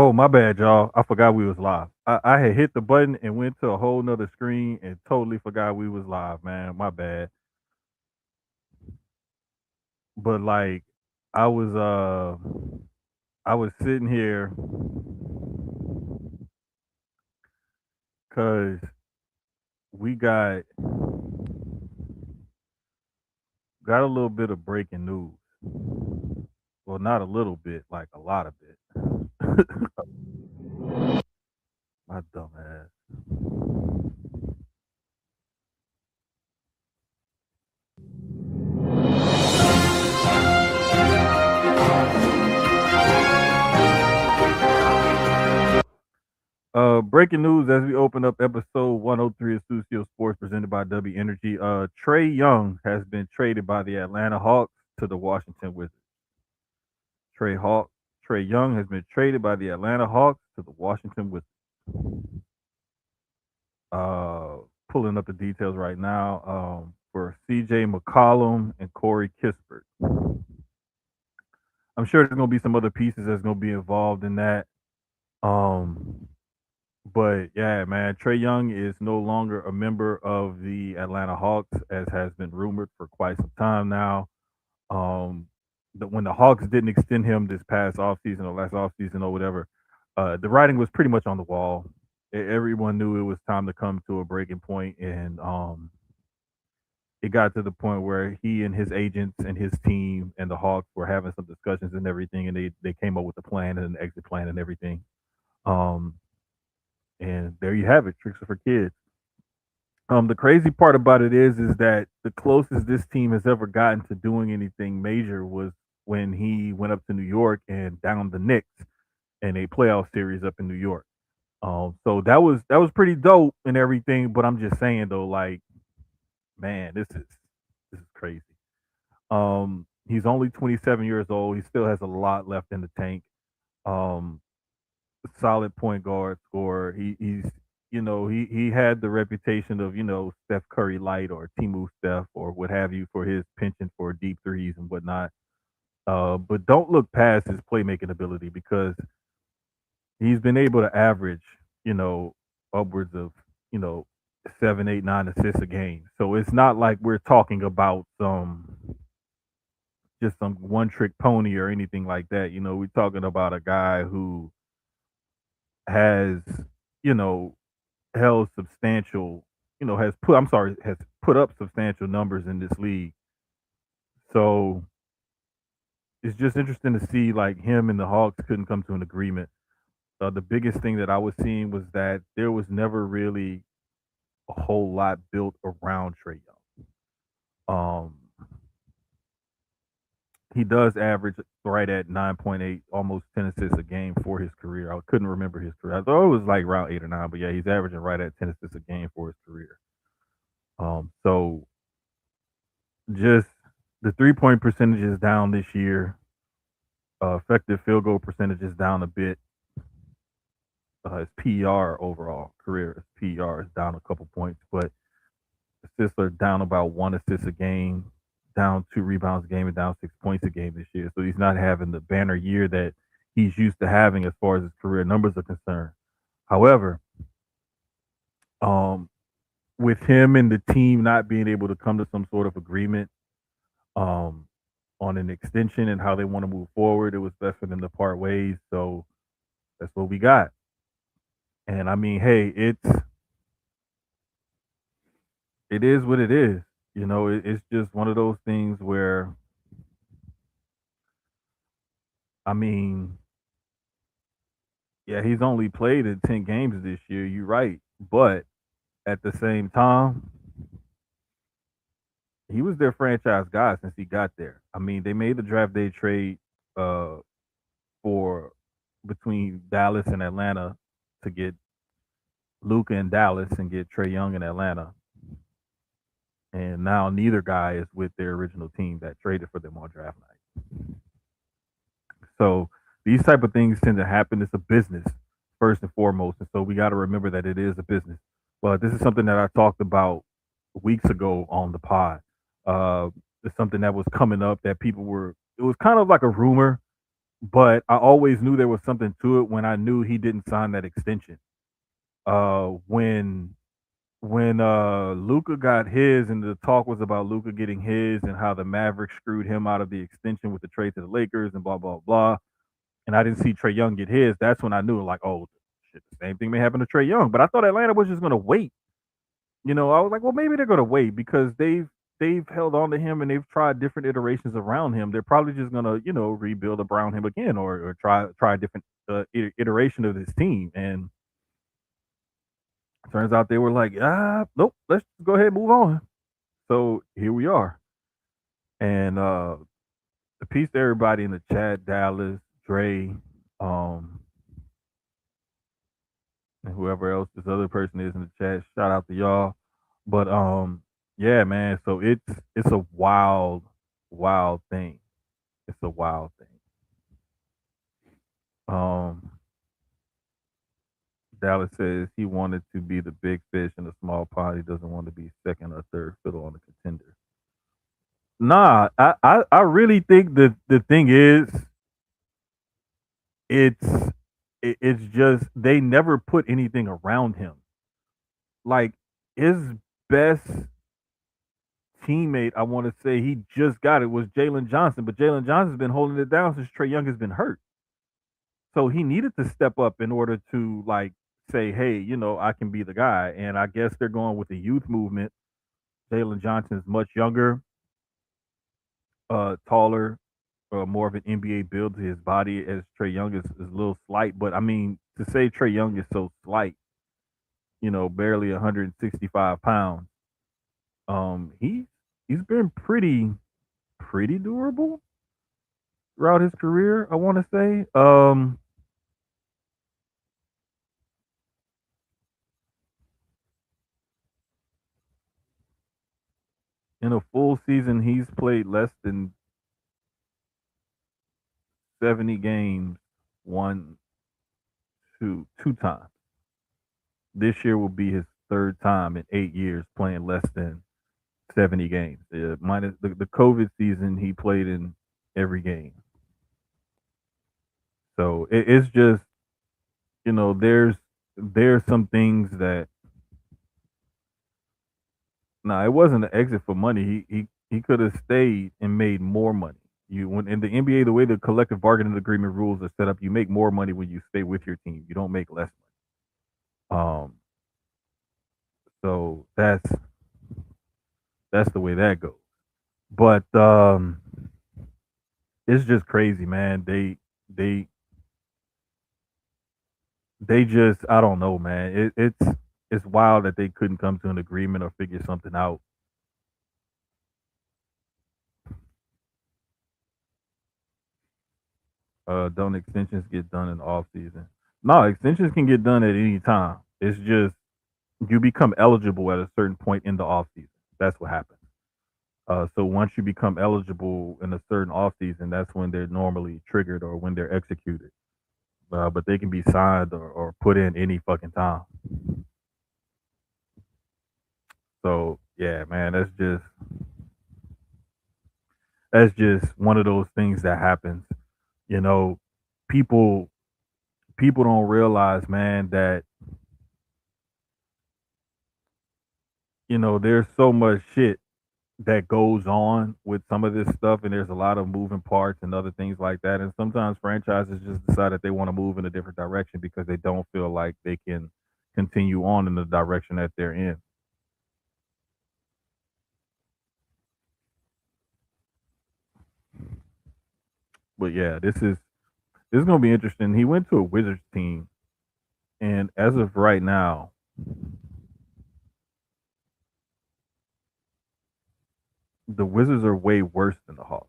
Oh, my bad, y'all. I forgot we was live. I had hit the button and went to a whole nother screen and totally forgot we was live, man. My bad. But like I was uh I was sitting here cuz we got a little bit of breaking news. Well, not a little bit, like a lot of it. My dumb ass. Breaking news as we open up episode 103 of Studio Sports presented by Dubby Energy. Trey Young has been traded by the Atlanta Hawks to the Washington Wizards. Trey Hawk Trey Young has been traded by the Atlanta Hawks to the Washington Wizards. Uh, Pulling up the details right now. For CJ McCollum and Corey Kispert. I'm sure there's gonna be some other pieces that's gonna be involved in that. Um, But yeah, man, Trey Young is no longer a member of the Atlanta Hawks, as has been rumored for quite some time now. Um, when the Hawks didn't extend him this past offseason or last offseason or whatever, the writing was pretty much on the wall. Everyone knew it was time to come to a breaking point, and it got to the point where he and his agents and his team and the Hawks were having some discussions and everything, and they came up with a plan and an exit plan and everything. Um, and there you have it, tricks are for kids. The crazy part about it is that the closest this team has ever gotten to doing anything major was when he went up to New York and downed the Knicks in a playoff series up in New York. So that was pretty dope and everything. But I'm just saying though, like, man, this is crazy. He's only 27 years old. He still has a lot left in the tank. Um, Solid point guard scorer. He had the reputation of Steph Curry light or Timu Steph or what have you for his penchant for deep threes and whatnot. But don't look past his playmaking ability because he's been able to average upwards of you know 7, 8, 9 assists a game. So it's not like we're talking about some one trick pony or anything like that. We're talking about a guy who has you know held substantial, has put up substantial numbers in this league. So it's just interesting to see like him and the Hawks couldn't come to an agreement. The biggest thing that I was seeing was that there was never really a whole lot built around Trey Young. Um, he does average right at 9.8, almost 10 assists a game for his career. I couldn't remember his career. I thought it was like around 8 or 9, but yeah, he's averaging right at 10 assists a game for his career. So just the 3 point percentage is down this year. Effective field goal percentage is down a bit. His PER overall career, his PER is down a couple points, but assists are down about 1 assist a game, down 2 rebounds a game, and down 6 points a game this year. So he's not having the banner year that he's used to having as far as his career numbers are concerned. However, um, with him and the team not being able to come to some sort of agreement, um, on an extension and how they want to move forward, it was best for them to part ways. So that's what we got. And I mean, hey, it is what it is. It's just one of those things where I mean, yeah, he's only played in 10 games this year. You're right, but at the same time, he was their franchise guy since he got there. I mean, they made the draft day trade uh, for between Dallas and Atlanta to get Luca in Dallas and get Trey Young in Atlanta. And now neither guy is with their original team that traded for them on draft night. So these type of things tend to happen. It's a business first and foremost, and so we got to remember that it is a business. But this is something that I talked about weeks ago on the pod. It's something that was coming up that people were. It was kind of like a rumor but I always knew there was something to it when I knew he didn't sign that extension. When Luca got his, and the talk was about Luca getting his, and how the Mavericks screwed him out of the extension with the trade to the Lakers, and blah blah blah. And I didn't see Trey Young get his. That's when I knew, like, oh shit, the same thing may happen to Trey Young. But I thought Atlanta was just gonna wait. I was like, well, maybe they're gonna wait because they've held on to him and they've tried different iterations around him. They're probably just gonna rebuild around him again, or try a different iteration of this team. And turns out they were like, nope, let's go ahead and move on. So here we are. And the peace to everybody in the chat, Dallas, Dre, um, and whoever else this other person is in the chat. Shout out to y'all. But yeah, man. So it's a wild, wild thing. It's a wild thing. Um, Dallas says he wanted to be the big fish in a small pond. He doesn't want to be second or third fiddle on the contender. Nah, I really think that the thing is, it's it's just they never put anything around him. Like, his best teammate, I want to say he just got it, was Jalen Johnson, but Jalen Johnson's been holding it down since Trey Young has been hurt. So he needed to step up in order to, like, say, hey, I can be the guy. And I guess they're going with the youth movement. Jalen Johnson is much younger, taller, more of an NBA build to his body, as Trey Young is a little slight. But I mean, to say Trey Young is so slight, barely 165 pounds, he's been pretty durable throughout his career, I want to say. In a full season, he's played less than 70 games, one, two times. This year will be his third time in 8 years playing less than 70 games. Minus the COVID season, he played in every game. So it's just, there's some things that, nah, it wasn't an exit for money. He could have stayed and made more money. When in the NBA, the way the collective bargaining agreement rules are set up, you make more money when you stay with your team. You don't make less money. So that's the way that goes. But it's just crazy, man. They they just, I don't know, man. It's wild that they couldn't come to an agreement or figure something out. Don't extensions get done in the off season? No, extensions can get done at any time. It's just you become eligible at a certain point in the off season. That's what happens. So once you become eligible in a certain off season, that's when they're normally triggered or when they're executed. But they can be signed or put in any fucking time. So yeah, man, that's just one of those things that happens. You know, people people don't realize, man, that there's so much shit that goes on with some of this stuff, and there's a lot of moving parts and other things like that. And sometimes franchises just decide that they want to move in a different direction because they don't feel like they can continue on in the direction that they're in. But yeah, this is gonna be interesting. He went to a Wizards team, and as of right now, the Wizards are way worse than the Hawks.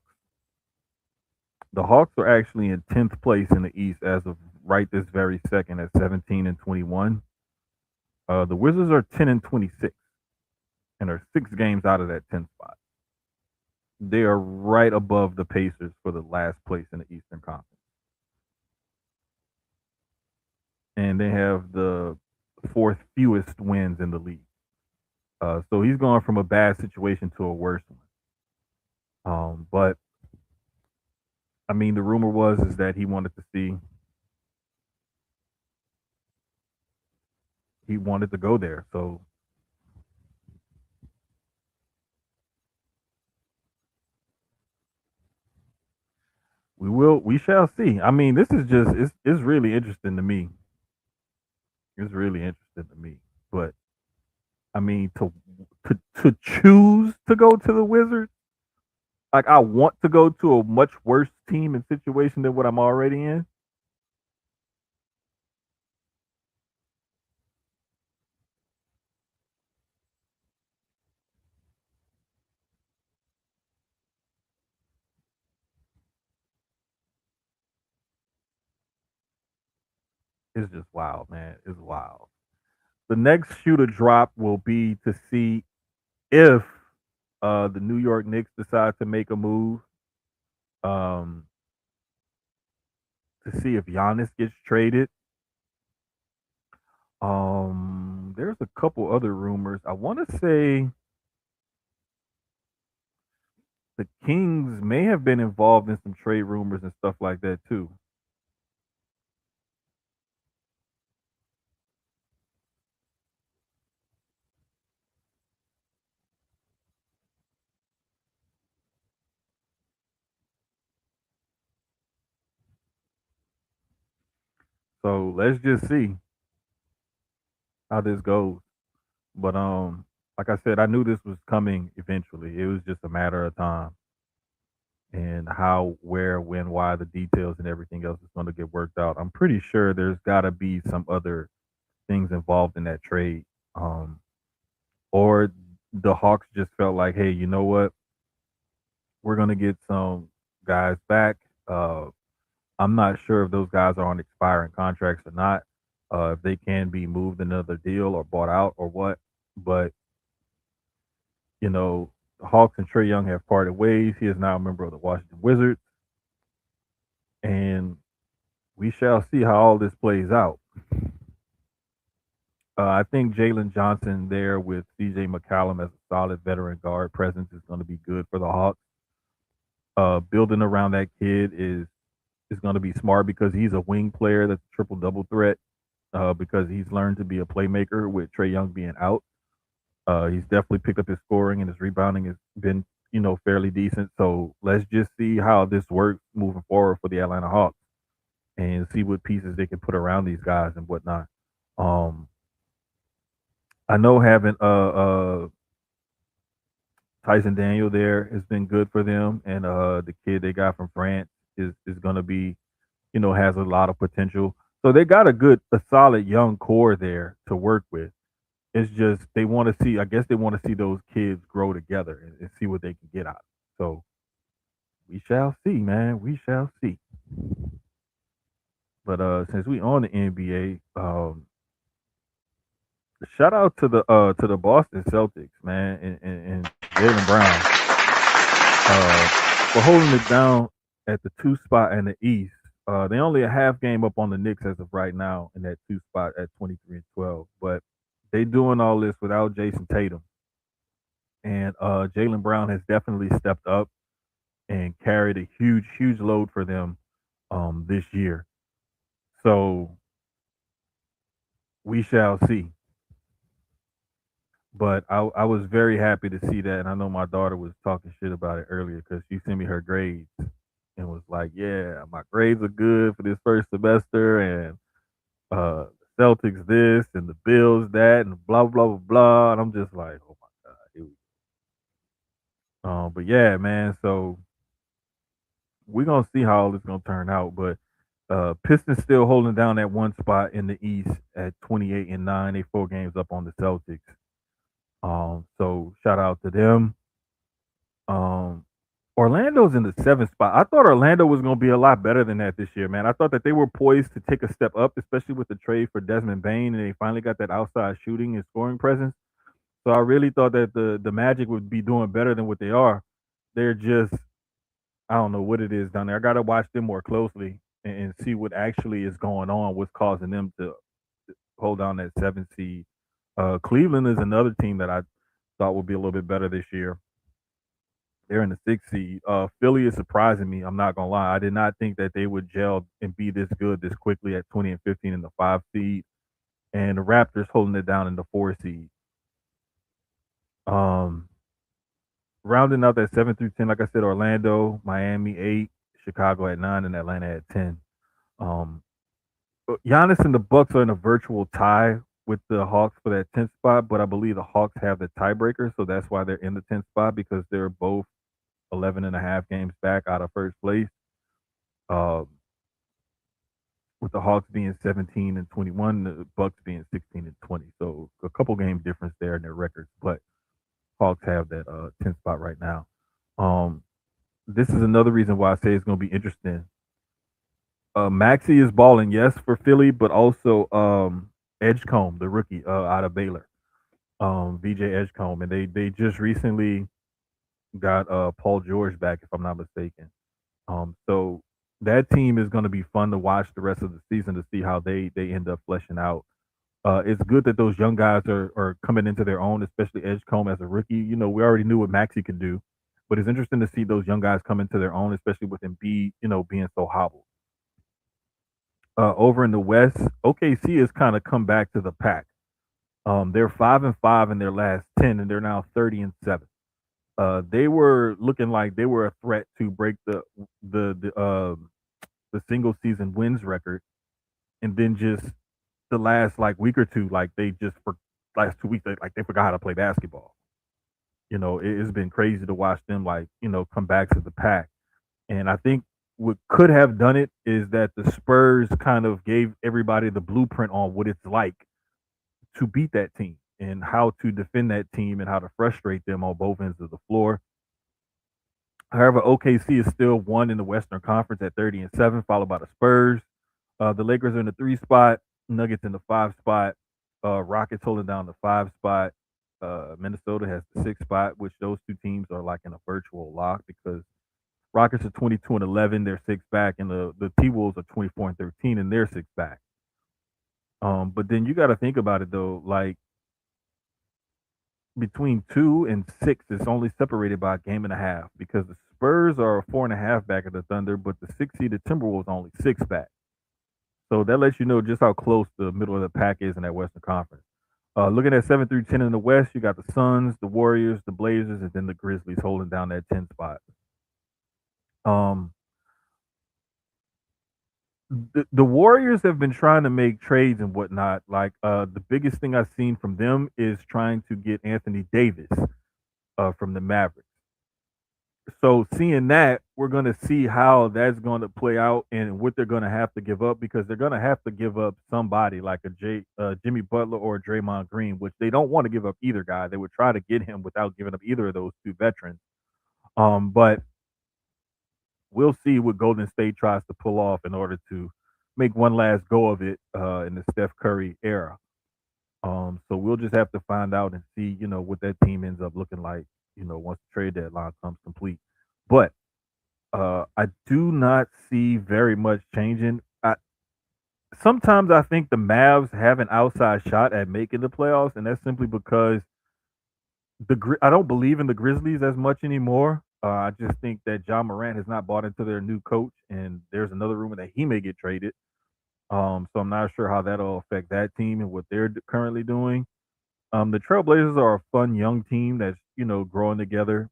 The Hawks are actually in 10th place in the East as of right this very second at 17-21. The Wizards are 10-26 and are 6 games out of that 10th spot. They are right above the Pacers for the last place in the Eastern Conference. And they have the fourth fewest wins in the league. So he's going from a bad situation to a worse one. But I mean, the rumor was is that he wanted to go there. So we shall see. I mean, this is just it's really interesting to me. It's really interesting to me. But I mean, to choose to go to the Wizards, like I want to go to a much worse team and situation than what I'm already in. It's just wild, man. It's wild. The next shoe to drop will be to see if the New York Knicks decide to make a move um, to see if Giannis gets traded. There's a couple other rumors. I want to say the Kings may have been involved in some trade rumors and stuff like that too. So let's just see how this goes. But like I said, I knew this was coming eventually. It was just a matter of time and how, where, when, why, the details and everything else is going to get worked out. I'm pretty sure there's got to be some other things involved in that trade. Um, or the Hawks just felt like, hey, you know what? We're going to get some guys back. Uh, I'm not sure if those guys are on expiring contracts or not. If they can be moved another deal or bought out or what. But you know, the Hawks and Trey Young have parted ways. He is now a member of the Washington Wizards, and we shall see how all this plays out. I think Jalen Johnson there with CJ McCallum as a solid veteran guard presence is going to be good for the Hawks. Building around that kid is going to be smart because he's a wing player that's a triple double threat. Because he's learned to be a playmaker with Trey Young being out. He's definitely picked up his scoring and his rebounding has been, fairly decent. So let's just see how this works moving forward for the Atlanta Hawks and see what pieces they can put around these guys and whatnot. Um, I know having Tyson Daniel there has been good for them, and the kid they got from France is going to be, has a lot of potential. So they got a solid young core there to work with. It's just they want to see. I guess they want to see those kids grow together and see what they can get out. So we shall see, man. We shall see. But since we on the NBA, shout out to the Boston Celtics, man, and Jalen Brown for holding it down at the two spot in the East. They only a half game up on the Knicks as of right now in that two spot at 23-12. But they doing all this without Jason Tatum. And Jalen Brown has definitely stepped up and carried a huge, huge load for them this year. So we shall see. But I was very happy to see that, and I know my daughter was talking shit about it earlier because she sent me her grades and was like, "Yeah, my grades are good for this first semester, and the Celtics this and the Bills that, and blah blah blah blah." And I'm just like, "Oh my god!" But yeah, man. So we're gonna see how all this gonna turn out. But Pistons still holding down that one spot in the East at 28-9. They 4 games up on the Celtics. So shout out to them. Um, Orlando's in the seventh spot. I thought Orlando was gonna be a lot better than that this year, man. I thought that they were poised to take a step up, especially with the trade for Desmond Bain, and they finally got that outside shooting and scoring presence. So I really thought that the Magic would be doing better than what they are. They're just I don't know what it is down there. I got to watch them more closely and see what actually is going on. What's causing them to hold on that 7 seed? Cleveland is another team that I thought would be a little bit better this year. They're in the 6th seed. Philly is surprising me. I'm not gonna lie. I did not think that they would gel and be this good this quickly at 20 and 15 in the 5 seed, and the Raptors holding it down in the 4 seed. Um, Rounding out that 7 through 10, like I said, Orlando, Miami 8, Chicago at 9, and Atlanta at 10. Um, Giannis and the Bucks are in a virtual tie with the Hawks for that 10th spot, but I believe the Hawks have the tiebreaker, so that's why they're in the 10th spot because they're both 11 and a half games back out of first place. Um, with the Hawks being 17 and 21, the Bucks being 16 and 20. So a couple game difference there in their records, but Hawks have that 10th spot right now. Um, this is another reason why I say it's going to be interesting. Maxi is balling, yes, for Philly, but also Edgecombe, the rookie out of Baylor, VJ Edgecombe, and they just recently got Paul George back, if I'm not mistaken. So that team is going to be fun to watch the rest of the season to see how they end up fleshing out. It's good that those young guys are coming into their own, especially Edgecombe as a rookie. You know, we already knew what Maxi could do, but it's interesting to see those young guys come into their own, especially with Embiid, being so hobbled. Over in the West, OKC has kind of come back to the pack. They're 5-5 in their last 10, and they're now 30-7. They were looking like they were a threat to break the single season wins record, and then just the last like week or two, like they just for last 2 weeks, like they forgot how to play basketball. It's been crazy to watch them like come back to the pack. And I think what could have done it is that the Spurs kind of gave everybody the blueprint on what it's like to beat that team and how to defend that team and how to frustrate them on both ends of the floor. However, OKC is still one in the Western Conference at 30-7, followed by the Spurs. The Lakers are in the 3 spot, Nuggets in the 5 spot, Rockets holding down the 5 spot. Minnesota has the 6 spot, which those two teams are like in a virtual lock because Rockets are 22-11, they're 6 back, and the T Wolves are 24-13, and they're 6 back. But then you got to think about it though, like between 2 and 6, it's only separated by a game and a half because the Spurs are 4.5 back of the Thunder, but the 6 seeded Timberwolves are only 6 back. So that lets you know just how close the middle of the pack is in that Western Conference. Looking at 7 through 10 in the West, you got the Suns, the Warriors, the Blazers, and then the Grizzlies holding down that 10 spot. Um, the Warriors have been trying to make trades and whatnot. Like the biggest thing I've seen from them is trying to get Anthony Davis from the Mavericks. So seeing that, we're going to see how that's going to play out and what they're going to have to give up because they're going to have to give up somebody like Jimmy Butler or a Draymond Green, which they don't want to give up either guy. They would try to get him without giving up either of those two veterans. But we'll see what Golden State tries to pull off in order to make one last go of it in the Steph Curry era. So we'll just have to find out and see, what that team ends up looking like, once the trade deadline comes complete. But I do not see very much changing. Sometimes I think the Mavs have an outside shot at making the playoffs, and that's simply because I don't believe in the Grizzlies as much anymore. I just think that John Morant has not bought into their new coach, and there's another rumor that he may get traded. So I'm not sure how that'll affect that team and what they're currently doing. The Trailblazers are a fun young team that's growing together.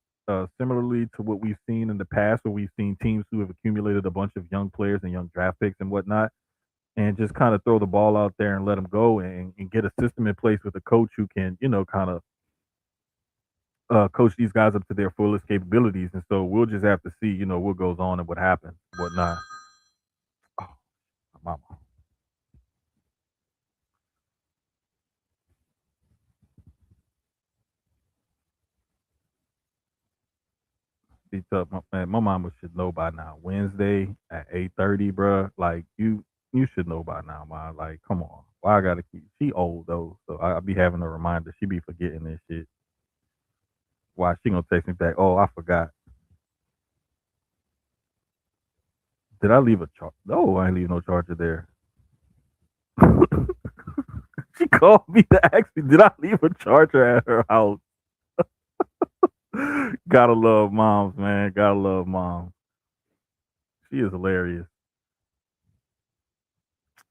Similarly to what we've seen in the past, where we've seen teams who have accumulated a bunch of young players and young draft picks and whatnot, and just kind of throw the ball out there and let them go and get a system in place with a coach who can kind of coach these guys up to their fullest capabilities. And so we'll just have to see, what goes on and what happens, whatnot. Oh, my mama. Be tough, man. My mama should know by now. Wednesday at 8:30, bruh. Like you should know by now, man. Like, come on. Why I gotta keep? She old though, so I be having a reminder. She be forgetting this shit. Why she gonna text me back? Oh, I forgot. Did I leave a charge? No, I ain't leave no charger there. She called me to ask me, did I leave a charger at her house? Gotta love moms, man. Gotta love moms. She is hilarious.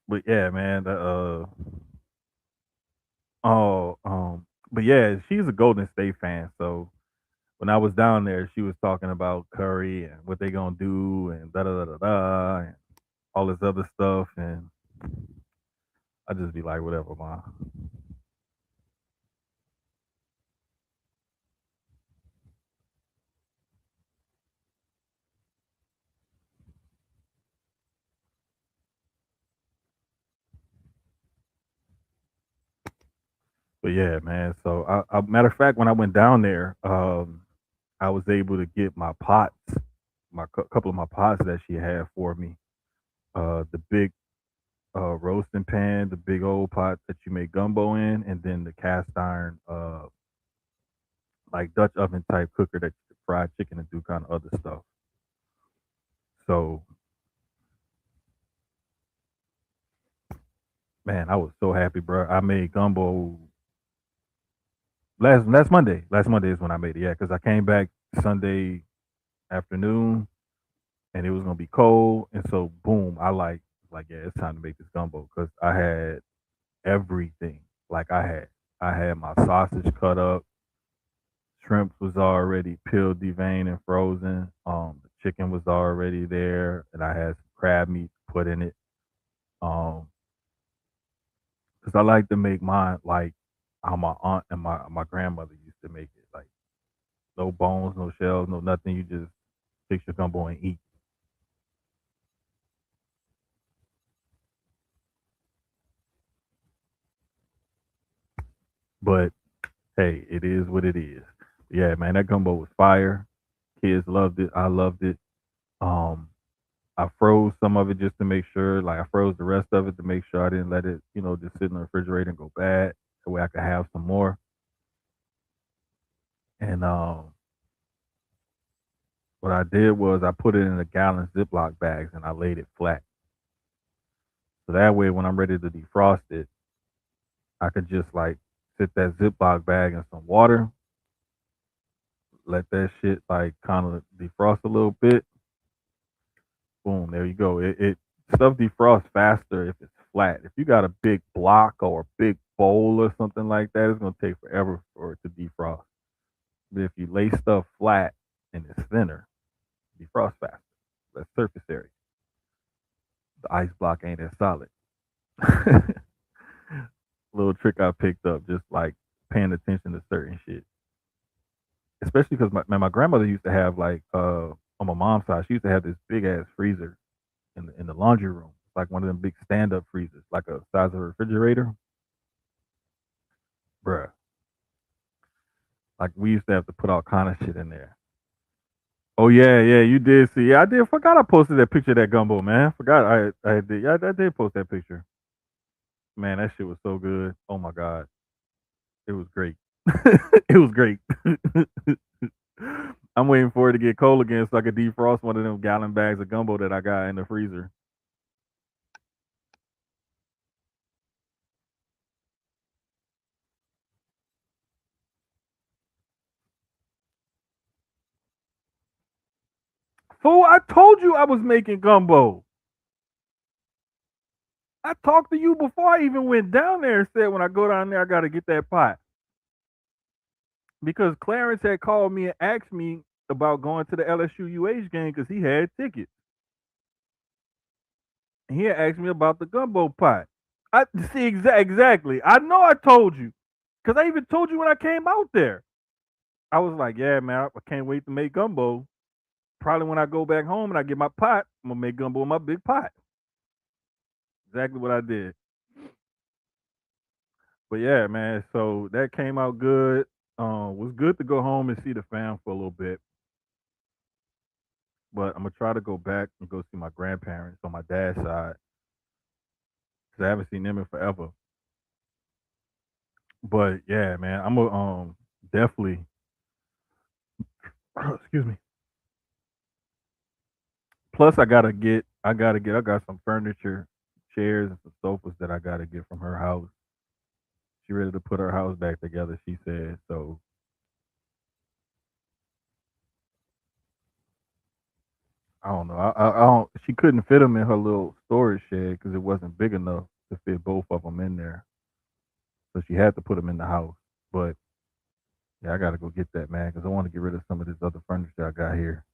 But yeah, man. Oh, but yeah, she's a Golden State fan. So when I was down there, she was talking about Curry and what they gonna do and da da da da da and all this other stuff, and I just be like, whatever, ma. But yeah, man. So matter of fact, when I went down there, I was able to get my pots, couple of my pots that she had for me. The big roasting pan, the big old pot that you make gumbo in, and then the cast iron, like Dutch oven type cooker that you fry chicken and do kind of other stuff. So man, I was so happy, bro. I made gumbo last Monday. Last Monday is when I made it. Yeah, because I came back Sunday afternoon and it was gonna be cold, and so boom, like yeah, it's time to make this gumbo because I had everything. Like I had my sausage cut up, shrimp was already peeled, deveined, and frozen. The chicken was already there, and I had some crab meat put in it. Um, because I like to make mine like how my aunt and my grandmother used to make it. Like no bones, no shells, no nothing. You just fix your gumbo and eat. But hey, it is what it is. Yeah, man, that gumbo was fire. Kids loved it. I loved it. Um, I froze some of it just to make sure. Like I froze the rest of it to make sure I didn't let it, just sit in the refrigerator and go bad. That way I could have some more. And what I did was I put it in a gallon Ziploc bags and I laid it flat. So that way when I'm ready to defrost it, I could just like sit that Ziploc bag in some water, let that shit like kind of defrost a little bit. Boom, there you go. It stuff defrosts faster if it's flat. If you got a big block or a big bowl or something like that, it's gonna take forever for it to defrost. But if you lay stuff flat and it's thinner, defrost faster. That's surface area. The ice block ain't as solid. Little trick I picked up, just like paying attention to certain shit. Especially because my grandmother used to have like on my mom's side, she used to have this big ass freezer in the laundry room. Like one of them big stand up freezers, like a size of a refrigerator. Bruh. Like we used to have to put all kind of shit in there. Oh yeah, yeah, you did see. Yeah, I did. Forgot I posted that picture of that gumbo, man. Forgot I did. Yeah, I did post that picture. Man, that shit was so good. Oh my god, it was great. It was great. I'm waiting for it to get cold again so I could defrost one of them gallon bags of gumbo that I got in the freezer. Fool, I told you I was making gumbo. I talked to you before I even went down there and said when I go down there I gotta get that pot. Because Clarence had called me and asked me about going to the LSU UH game because he had tickets. And he had asked me about the gumbo pot. I see exactly. I know I told you. Because I even told you when I came out there. I was like, yeah, man, I can't wait to make gumbo. Probably when I go back home and I get my pot, I'm gonna make gumbo in my big pot. Exactly what I did. But yeah, man. So that came out good. Was good to go home and see the fam for a little bit. But I'm gonna try to go back and go see my grandparents on my dad's side because I haven't seen them in forever. But yeah, man, I'm gonna definitely excuse me. Plus, I got some furniture, chairs, and some sofas that I gotta get from her house. She ready to put her house back together. She said so. I don't know. I don't. She couldn't fit them in her little storage shed because it wasn't big enough to fit both of them in there. So she had to put them in the house. But yeah, I gotta go get that, man, because I want to get rid of some of this other furniture I got here.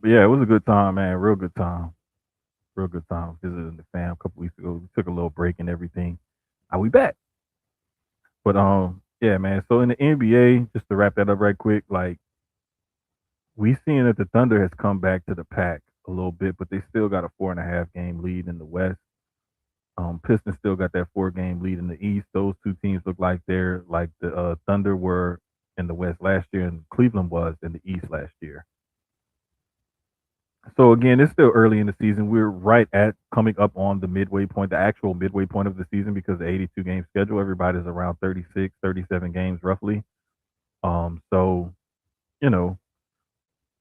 But yeah, it was a good time, man. Real good time. Real good time visiting the fam a couple weeks ago. We took a little break and everything. Are we back? But yeah, man. So in the NBA, just to wrap that up right quick, like we seeing that the Thunder has come back to the pack a little bit, but they still got a 4.5 game lead in the West. Pistons still got that 4 game lead in the East. Those two teams look like they're like the Thunder were in the West last year, and Cleveland was in the East last year. So again, it's still early in the season. We're right at coming up on the midway point, the actual midway point of the season, because the 82 game schedule, everybody's around 36, 37 games roughly. So you know,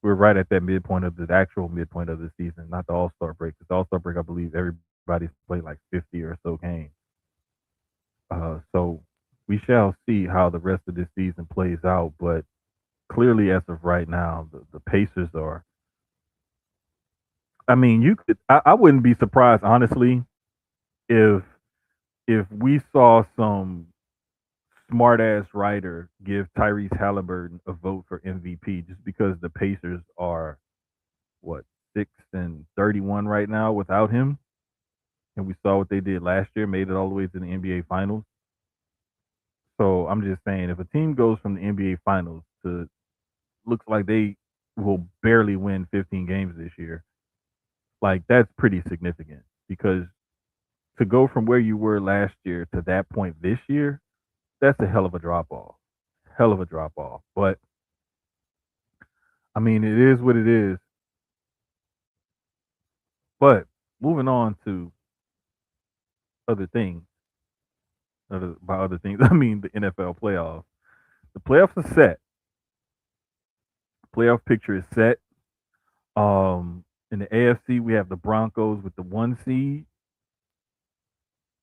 we're right at that midpoint of the actual midpoint of the season, not the All Star break. The All Star break, I believe everybody's played like 50 or so games. So we shall see how the rest of this season plays out. But clearly, as of right now, the Pacers are. I mean, you could. I wouldn't be surprised, honestly, if we saw some smart ass writer give Tyrese Halliburton a vote for MVP just because the Pacers are what 6-31 right now without him, and we saw what they did last year, made it all the way to the NBA Finals. So I'm just saying, if a team goes from the NBA Finals to looks like they will barely win 15 games this year, like that's pretty significant because to go from where you were last year to that point this year, that's a hell of a drop off. Hell of a drop off. But I mean, it is what it is. But moving on to other things, by other things, I mean the NFL playoffs. The playoffs are set. Playoff picture is set. In the AFC, we have the Broncos with the 1 seed.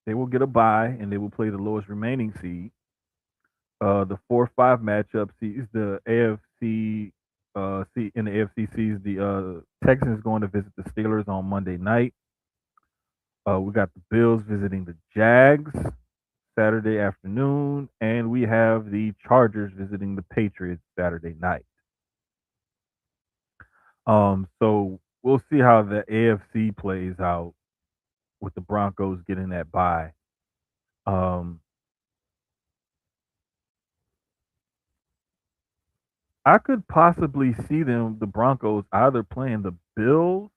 They will get a bye and they will play the lowest remaining seed. The 4-5 matchup sees the AFC. See in the AFC sees the Texans going to visit the Steelers on Monday night. We got the Bills visiting the Jags Saturday afternoon, and we have the Chargers visiting the Patriots Saturday night. So we'll see how the AFC plays out with the Broncos getting that bye. Um, I could possibly see the Broncos, either playing the Bills,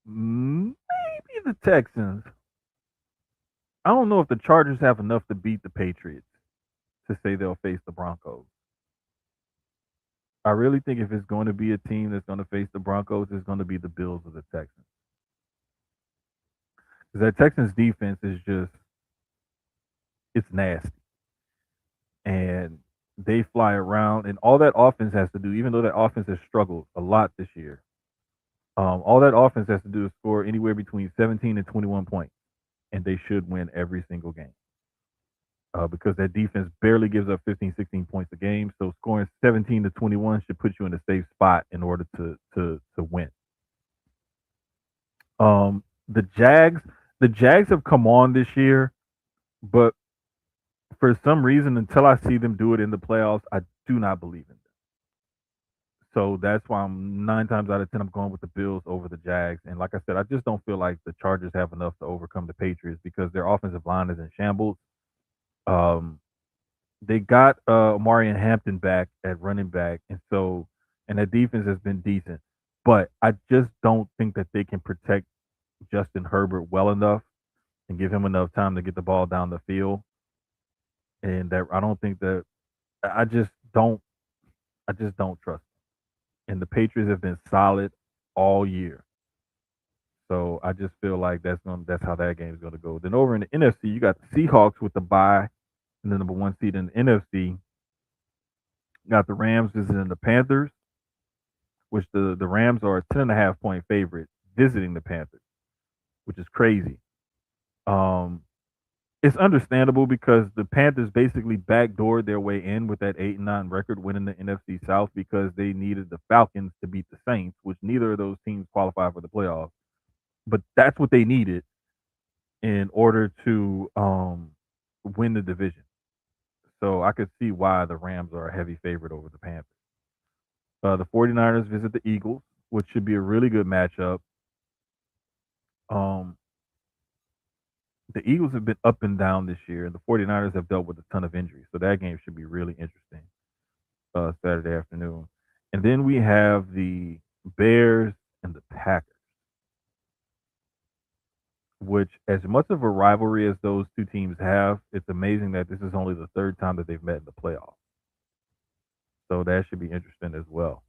maybe the Texans. I don't know if the Chargers have enough to beat the Patriots to say they'll face the Broncos. I really think if it's going to be a team that's going to face the Broncos, it's going to be the Bills or the Texans. Because that Texans defense is just, it's nasty. And they fly around, and all that offense has to do, even though that offense has struggled a lot this year, all that offense has to do is score anywhere between 17 and 21 points, and they should win every single game. Because that defense barely gives up 15, 16 points a game. So scoring 17 to 21 should put you in a safe spot in order to win. The Jags have come on this year, but for some reason, until I see them do it in the playoffs, I do not believe in them. So that's why I'm 9 times out of 10 I'm going with the Bills over the Jags. And like I said, I just don't feel like the Chargers have enough to overcome the Patriots because their offensive line is in shambles. Um, they got Amari and Hampton back at running back, and that defense has been decent. But I just don't think that they can protect Justin Herbert well enough and give him enough time to get the ball down the field. And that I don't think that I just don't trust them. And the Patriots have been solid all year. So I just feel like that's how that game is gonna go. Then over in the NFC, you got the Seahawks with the bye and the number 1 seed in the NFC. You got the Rams visiting the Panthers, which the Rams are a 10.5 point favorite visiting the Panthers, which is crazy. Um, It's understandable because the Panthers basically backdoored their way in with that 8-9 record, winning the NFC South because they needed the Falcons to beat the Saints, which neither of those teams qualify for the playoffs. But that's what they needed in order to win the division. So I could see why the Rams are a heavy favorite over the Panthers. The 49ers visit the Eagles, which should be a really good matchup. Um, the Eagles have been up and down this year, and the 49ers have dealt with a ton of injuries. So that game should be really interesting Saturday afternoon. And then we have the Bears and the Packers, which, as much of a rivalry as those two teams have, it's amazing that this is only the third time that they've met in the playoffs. So that should be interesting as well.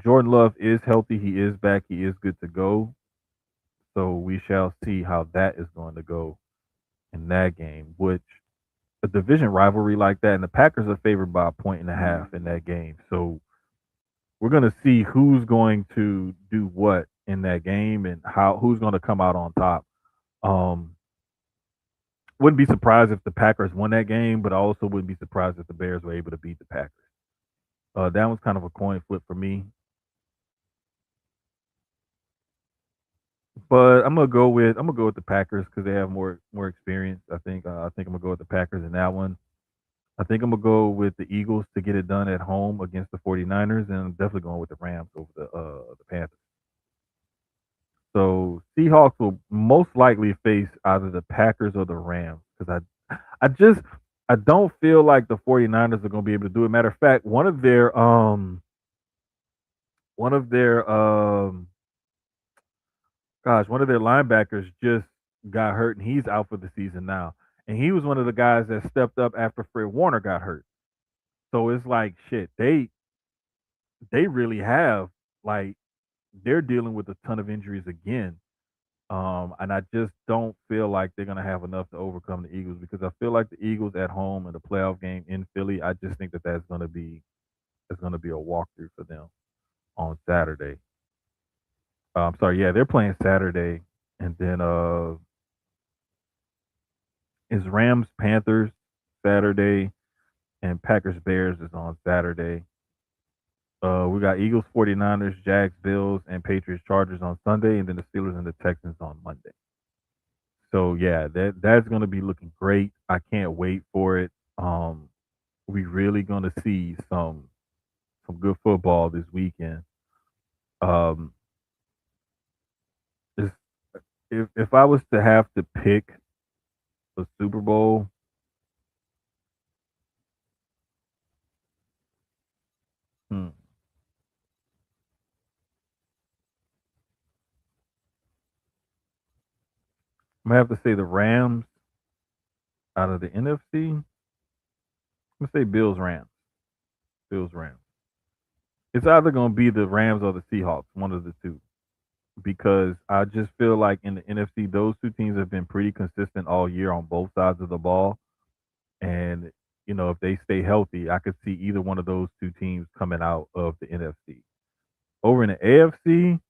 Jordan Love is healthy. He is back. He is good to go. So we shall see how that is going to go in that game, which a division rivalry like that, and the Packers are favored by a point and a half in that game. So we're going to see who's going to do what in that game and how who's going to come out on top. Um, wouldn't be surprised if the Packers won that game, but I also wouldn't be surprised if the Bears were able to beat the Packers. That was kind of a coin flip for me, but I'm gonna go with the Packers because they have more experience. I think I'm gonna go with the Packers in that one. I think I'm gonna go with the Eagles to get it done at home against the 49ers, and I'm definitely going with the Rams over the Panthers. So Seahawks will most likely face either the Packers or the Rams because I just I don't feel like the 49ers are going to be able to do it. Matter of fact, one of their one of their linebackers just got hurt and he's out for the season now. And he was one of the guys that stepped up after Fred Warner got hurt. So it's like shit. They really have like they're dealing with a ton of injuries again. And I just don't feel like they're gonna have enough to overcome the Eagles because I feel like the Eagles at home in the playoff game in Philly. I just think that that's gonna be a walkthrough for them on Saturday. I'm sorry, yeah, they're playing Saturday, and then is Rams Panthers Saturday, and Packers Bears is on Saturday. We got Eagles 49ers, Jags Bills, and Patriots Chargers on Sunday, and then the Steelers and the Texans on Monday. So yeah, that's gonna be looking great. I can't wait for it. Um, we really gonna see some good football this weekend. Um, if if I was to have to pick a Super Bowl, hmm, I'm gonna have to say the Rams out of the NFC. I'm gonna say Bills Rams. Bills Rams. It's either gonna be the Rams or the Seahawks, one of the two. Because I just feel like in the NFC, those two teams have been pretty consistent all year on both sides of the ball. And if they stay healthy, I could see either one of those two teams coming out of the NFC. Over in the AFC,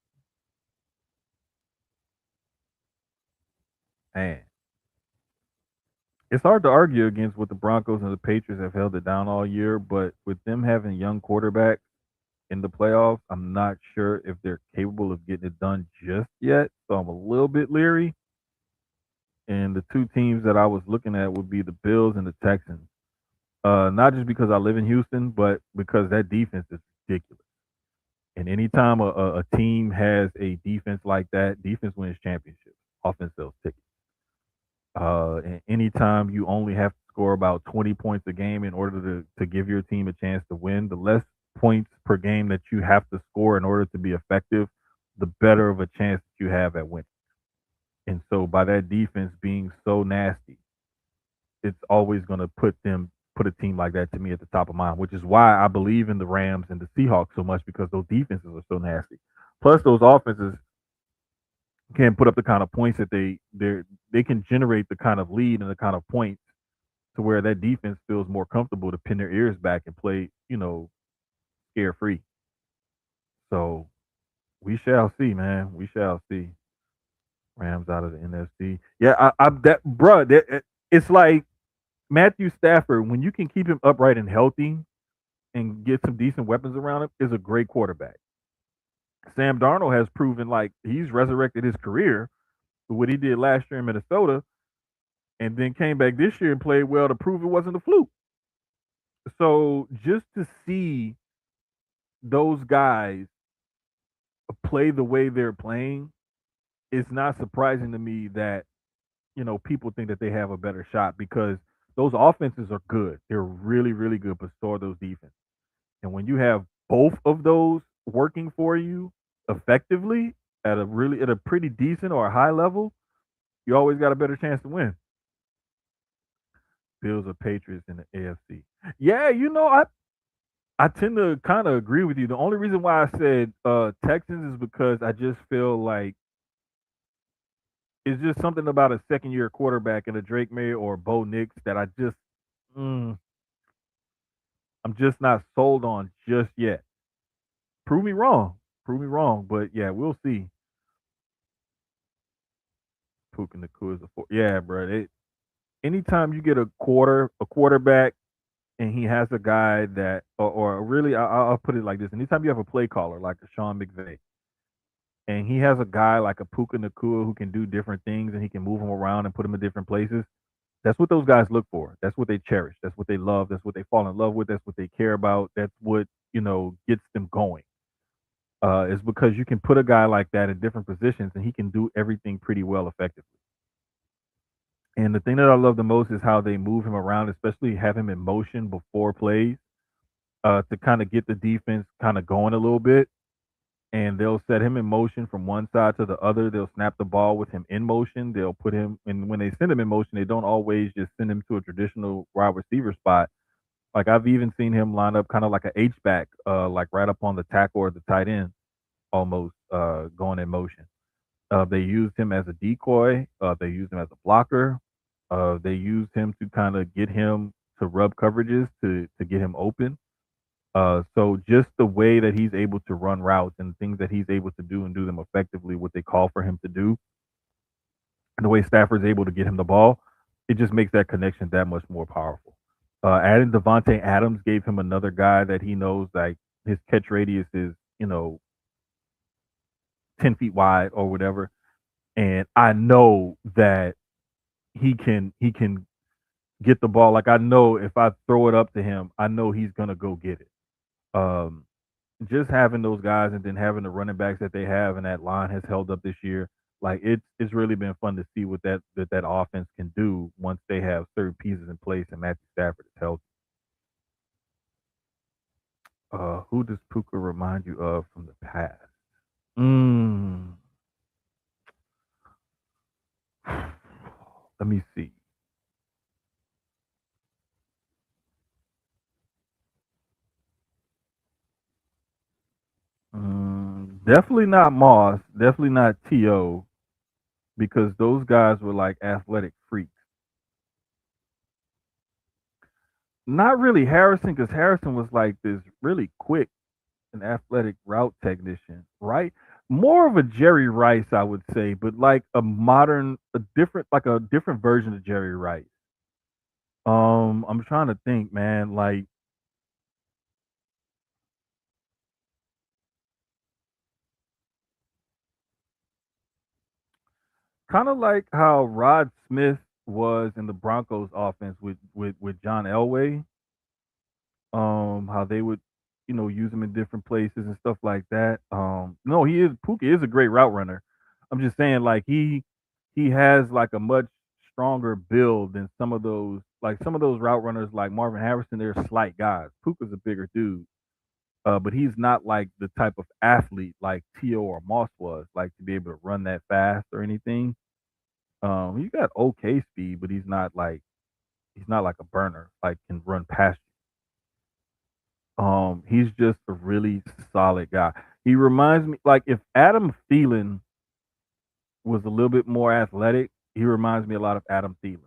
man, it's hard to argue against what the Broncos and the Patriots have held it down all year. But with them having young quarterbacks in the playoffs, I'm not sure if they're capable of getting it done just yet. So I'm a little bit leery. And the two teams that I was looking at would be the Bills and the Texans. Not just because I live in Houston, but because that defense is ridiculous. And anytime a team has a defense like that, defense wins championships. Offense sells tickets. And anytime you only have to score about 20 points a game in order to give your team a chance to win, the less points per game that you have to score in order to be effective, the better of a chance that you have at winning. And so by that defense being so nasty, it's always going to put a team like that to me at the top of mind, which is why I believe in the Rams and the Seahawks so much because those defenses are so nasty. Plus, those offenses can put up the kind of points that they can generate the kind of lead and the kind of points to where that defense feels more comfortable to pin their ears back and play, scare free. So we shall see, man. We shall see. Rams out of the NFC. Yeah, I that bruh, it's like Matthew Stafford when you can keep him upright and healthy and get some decent weapons around him is a great quarterback. Sam Darnold has proven like he's resurrected his career with what he did last year in Minnesota, and then came back this year and played well to prove it wasn't a fluke. So just to see those guys play the way they're playing, it's not surprising to me that people think that they have a better shot because those offenses are good. They're really, really good, but so are those defenses. And when you have both of those working for you effectively at a pretty decent or a high level, you always got a better chance to win. Bills or Patriots in the AFC. Yeah, I tend to kind of agree with you. The only reason why I said Texans is because I just feel like it's just something about a second year quarterback in a Drake May or Bo Nix that mm, I'm just not sold on just yet. Prove me wrong. Prove me wrong. But yeah, we'll see. Puka Nakua is a four. Yeah, bro. Anytime you get a quarterback, and he has a guy that, or really, I'll put it like this: anytime you have a play caller like a Sean McVay, and he has a guy like a Puka Nakua who can do different things and he can move them around and put them in different places. That's what those guys look for. That's what they cherish. That's what they love. That's what they fall in love with. That's what they care about. That's what gets them going. Is because you can put a guy like that in different positions and he can do everything pretty well effectively. And the thing that I love the most is how they move him around, especially have him in motion before plays to kind of get the defense kind of going a little bit. And they'll set him in motion from one side to the other. They'll snap the ball with him in motion. They'll put him, and when they send him in motion, they don't always just send him to a traditional wide receiver spot. Like I've even seen him line up kind of like an H back, like right up on the tackle or the tight end, almost going in motion. They used him as a decoy. They used him as a blocker. They used him to kind of get him to rub coverages to get him open. So just the way that he's able to run routes and things that he's able to do and do them effectively, what they call for him to do, and the way Stafford's able to get him the ball, it just makes that connection that much more powerful. Adding Devontae Adams gave him another guy that he knows like his catch radius is 10 feet wide or whatever, and I know that he can get the ball. Like I know if I throw it up to him, I know he's gonna go get it. Um, just having those guys and then having the running backs that they have and that line has held up this year. Like it's really been fun to see what that offense can do once they have certain pieces in place and Matthew Stafford is healthy. Who does Puka remind you of from the past? Mm, let me see. Definitely not Moss. Definitely not To because those guys were like athletic freaks. Not really Harrison because Harrison was like this really quick an athletic route technician, right? More of a Jerry Rice, I would say, but like a different version of Jerry Rice. I'm trying to think, man. Like kind of like how Rod Smith was in the Broncos offense with John Elway. How they would, use him in different places and stuff like that. No, Pookie is a great route runner. I'm just saying, like he has like a much stronger build than some of those route runners like Marvin Harrison. They're slight guys. Puka's a bigger dude, but he's not like the type of athlete like Tio or Moss was, like to be able to run that fast or anything. He got okay speed, but he's not like a burner, like can run past he's just a really solid guy. He reminds me like if Adam Thielen was a little bit more athletic, he reminds me a lot of Adam Thielen.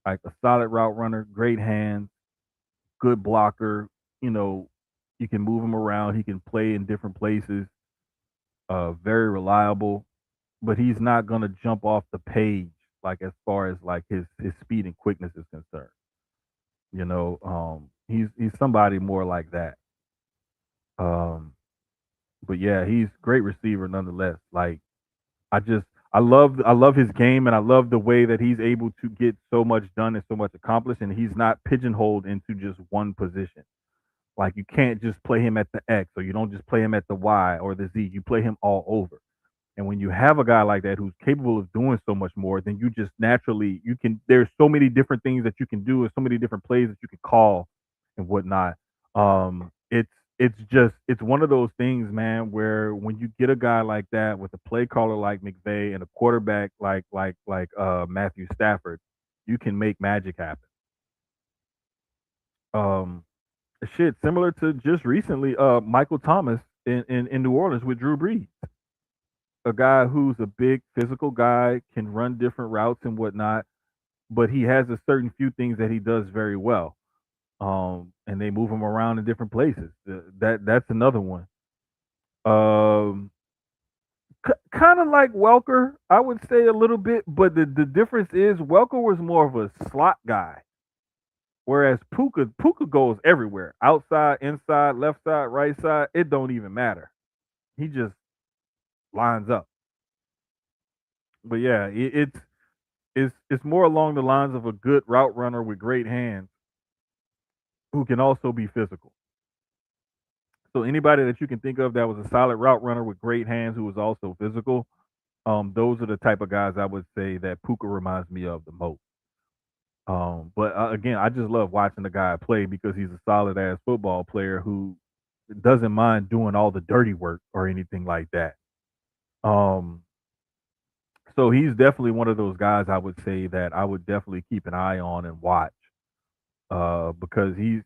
Like a solid route runner, great hands, good blocker. You know, you can move him around. He can play in different places. Very reliable. but he's not gonna jump off the page like as far as like his speed and quickness is concerned. He's somebody more like that. Um, but yeah, he's great receiver nonetheless. Like I just I love his game and I love the way that he's able to get so much done and so much accomplished and he's not pigeonholed into just one position. Like you can't just play him at the X or you don't just play him at the Y or the Z. You play him all over. And when you have a guy like that who's capable of doing so much more, then you just naturally you can. There's so many different things that you can do, and so many different plays that you can call, and whatnot. It's one of those things, man, where when you get a guy like that with a play caller like McVay and a quarterback like Matthew Stafford, you can make magic happen. Um, Shit, similar to just recently, Michael Thomas in New Orleans with Drew Brees, a guy who's a big physical guy, can run different routes and whatnot, but he has a certain few things that he does very well. And they move him around in different places. That's another one. Um, Kind of like Welker, I would say a little bit, but the difference is Welker was more of a slot guy, whereas Puka goes everywhere, outside, inside, left side, right side. It don't even matter. He just lines up. But yeah, it's more along the lines of a good route runner with great hands who can also be physical. So anybody that you can think of that was a solid route runner with great hands who was also physical, those are the type of guys I would say that Puka reminds me of the most. But again, I just love watching the guy play because he's a solid ass football player who doesn't mind doing all the dirty work or anything like that. Um, so he's definitely one of those guys I would say that I would definitely keep an eye on and watch because he's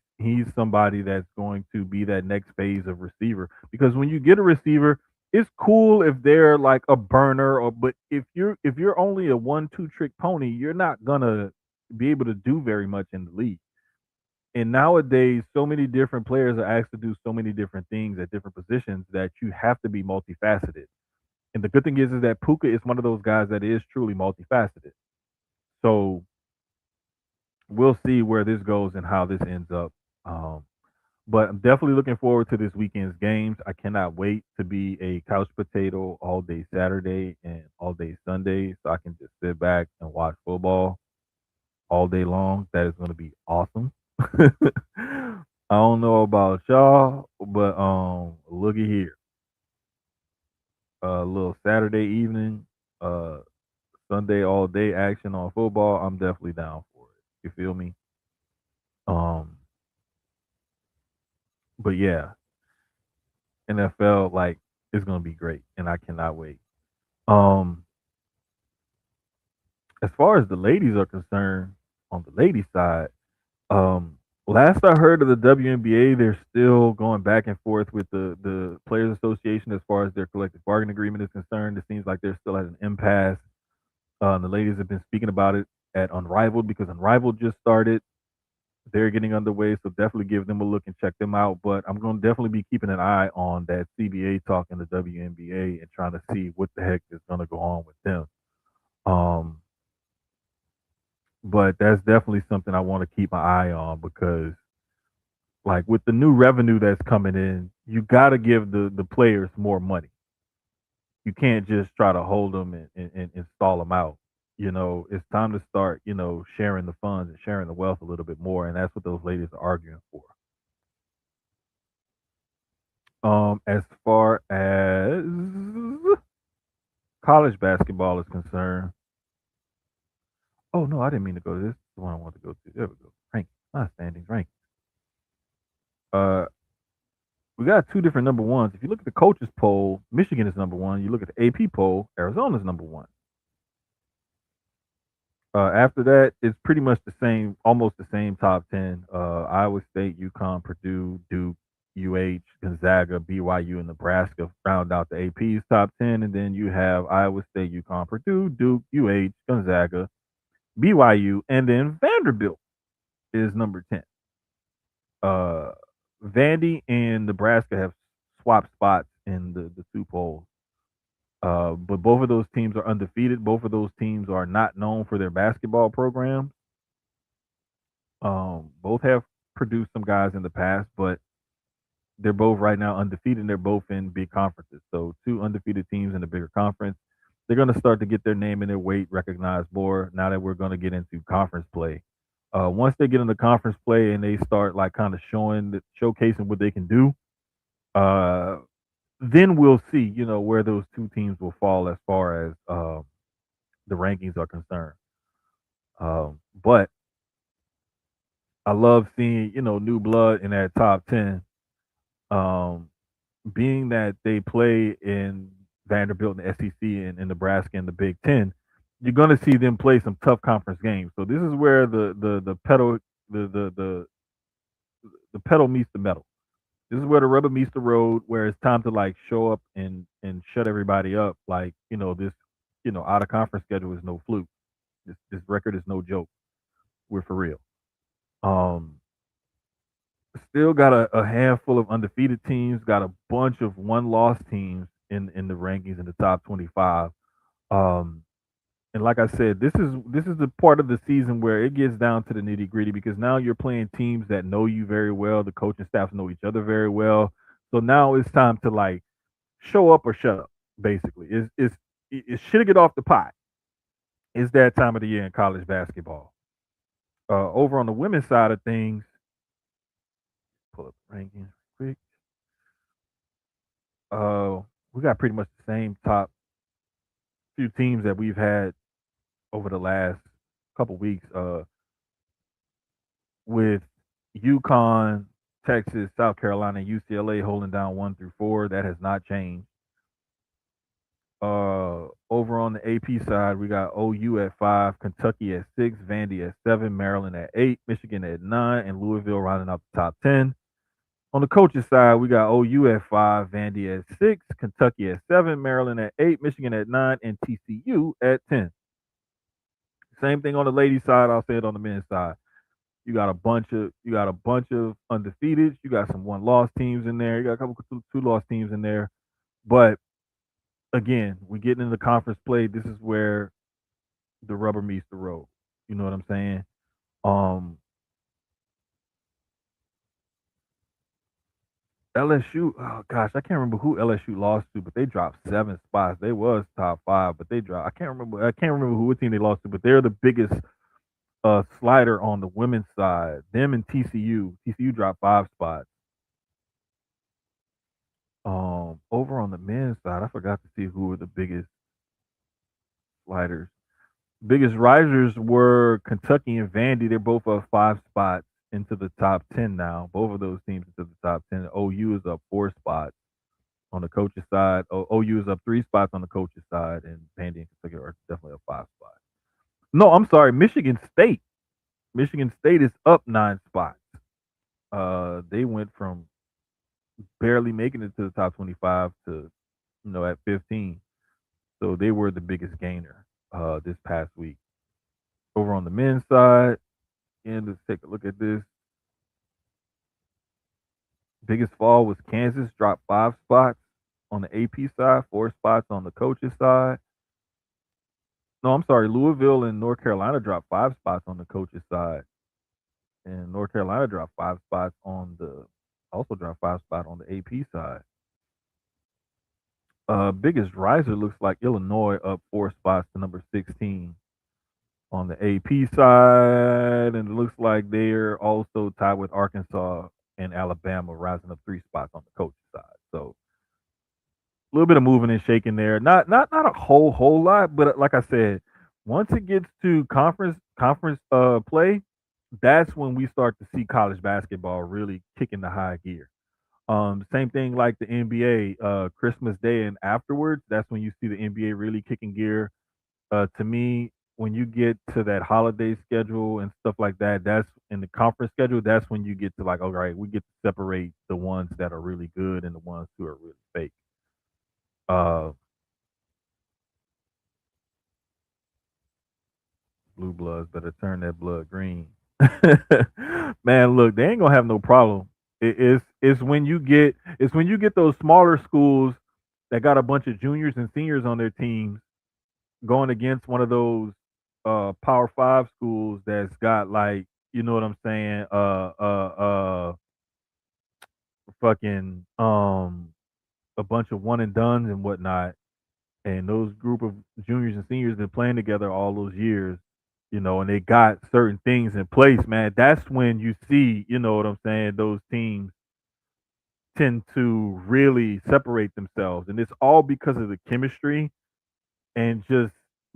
somebody that's going to be that next phase of receiver. Because when you get a receiver, it's cool if they're like a burner, or but if you're only a 1-2 trick pony, you're not gonna be able to do very much in the league. And nowadays, so many different players are asked to do so many different things at different positions that you have to be multifaceted. And the good thing is that Puka is one of those guys that is truly multifaceted. So we'll see where this goes and how this ends up. Um, but I'm definitely looking forward to this weekend's games. I cannot wait to be a couch potato all day Saturday and all day Sunday so I can just sit back and watch football all day long. That is going to be awesome. I don't know about y'all, but looky here. A little Saturday evening, uh, Sunday all day action on football. I'm definitely down for it. You feel me? Um, but yeah, NFL like is gonna be great, and I cannot wait. Um, as far as the ladies are concerned, on the ladies' side, um, last I heard of the WNBA, they're still going back and forth with the Players Association as far as their collective bargaining agreement is concerned. It seems like they're still at an impasse. The ladies have been speaking about it at Unrivaled because Unrivaled just started. They're getting underway, so definitely give them a look and check them out. But I'm going to definitely be keeping an eye on that CBA talk in the WNBA and trying to see what the heck is going to go on with them. Um, but that's definitely something I want to keep my eye on because, like, with the new revenue that's coming in, you got to give the players more money. You can't just try to hold them and stall them out. It's time to start, sharing the funds and sharing the wealth a little bit more. And that's what those ladies are arguing for. As far as college basketball is concerned, oh no, I didn't mean to go to this. This is the one I wanted to go to. There we go. Ranking, not standings, ranking. Uh, we got two different number ones. If you look at the coaches poll, Michigan is number one. You look at the AP poll, Arizona's number one. After that, it's pretty much the same, almost the same top 10. Iowa State, UConn, Purdue, Duke, UH, Gonzaga, BYU, and Nebraska round out the AP's top 10. And then you have Iowa State, UConn, Purdue, Duke, UH, Gonzaga, BYU, and then Vanderbilt is number 10. Uh, Vandy and Nebraska have swapped spots in the two polls. But both of those teams are undefeated. Both of those teams are not known for their basketball programs. Both have produced some guys in the past, but they're both right now undefeated and they're both in big conferences. So two undefeated teams in a bigger conference. They're going to start to get their name and their weight recognized more now that we're going to get into conference play. Once they get into conference play and they start like kind of showcasing what they can do, uh, then we'll see, where those two teams will fall as far as the rankings are concerned. But I love seeing, new blood in that top 10. Um, Being that they play in Vanderbilt and the SEC and in Nebraska and the Big Ten, you're going to see them play some tough conference games. So this is where the pedal the the pedal meets the metal. This is where the rubber meets the road, where it's time to like show up and shut everybody up. Like this out of conference schedule is no fluke. This record is no joke. We're for real. Um, Still got a handful of undefeated teams. Got a bunch of one loss teams in the rankings in the top 25. Um, and like I said, this is the part of the season where it gets down to the nitty gritty because now you're playing teams that know you very well. The coaching staffs know each other very well. So now it's time to like show up or shut up. Basically, it's shit to get off the pot. It's that time of the year in college basketball. Over on the women's side of things, pull up the rankings quick. Uh, we got pretty much the same top few teams that we've had over the last couple weeks. With UConn, Texas, South Carolina, and UCLA holding down 1 through 4. That has not changed. Over on the AP side, we got OU at 5, Kentucky at 6, Vandy at 7, Maryland at 8, Michigan at 9, and Louisville rounding up the top 10. On the coaches side, we got OU at 5, Vandy at 6, Kentucky at 7, Maryland at 8, Michigan at 9, and TCU at 10. Same thing on the ladies side. I'll say it on the men's side. You got a bunch of undefeated. You got some one loss teams in there. You got a couple two loss teams in there. But again, we getting into conference play. This is where the rubber meets the road. You know what I'm saying? Um, LSU. Oh gosh, I can't remember who LSU lost to, but they dropped 7 spots. They was top 5, but they dropped. I can't remember who what team they lost to, but they're the biggest slider on the women's side. Them and TCU. TCU dropped 5 spots. Over on the men's side, I forgot to see who were the biggest sliders. Biggest risers were Kentucky and Vandy. They're both up 5 spots into the top 10 now. Both of those teams into the top 10. OU is up 4 spots on the coach's side. OU is up 3 spots on the coach's side, and Vandy and Kentucky are definitely up 5 spots. No, I'm sorry, Michigan State. Michigan State is up 9 spots. They went from barely making it to the top 25 to at 15. So they were the biggest gainer this past week. Over on the men's side, and let's take a look at this. Biggest fall was Kansas, dropped 5 spots on the AP side, 4 spots on the coaches side. No, I'm sorry, Louisville and North Carolina dropped 5 spots on the coaches side, and North Carolina dropped 5 spots on the also dropped 5 spot on the AP side. Biggest riser looks like Illinois up 4 spots to number 16 on the AP side, and it looks like they're also tied with Arkansas and Alabama, rising up 3 spots on the coach's side. So a little bit of moving and shaking there. Not a whole lot, but like I said, once it gets to conference play, that's when we start to see college basketball really kick into high gear. Same thing like the NBA, Christmas Day and afterwards. That's when you see the NBA really kicking gear. To me, when you get to that holiday schedule and stuff like that, that's in the conference schedule. That's when you get to like, all right, we get to separate the ones that are really good and the ones who are really fake. Uh, Blue bloods better turn that blood green. Man, look, they ain't gonna have no problem. It's when you get those smaller schools that got a bunch of juniors and seniors on their teams going against one of those Power Five schools that's got like, you know what I'm saying, fucking a bunch of one and dones and whatnot, and those group of juniors and seniors been playing together all those years, and they got certain things in place, man. That's when you see, you know what I'm saying, those teams tend to really separate themselves, and it's all because of the chemistry and just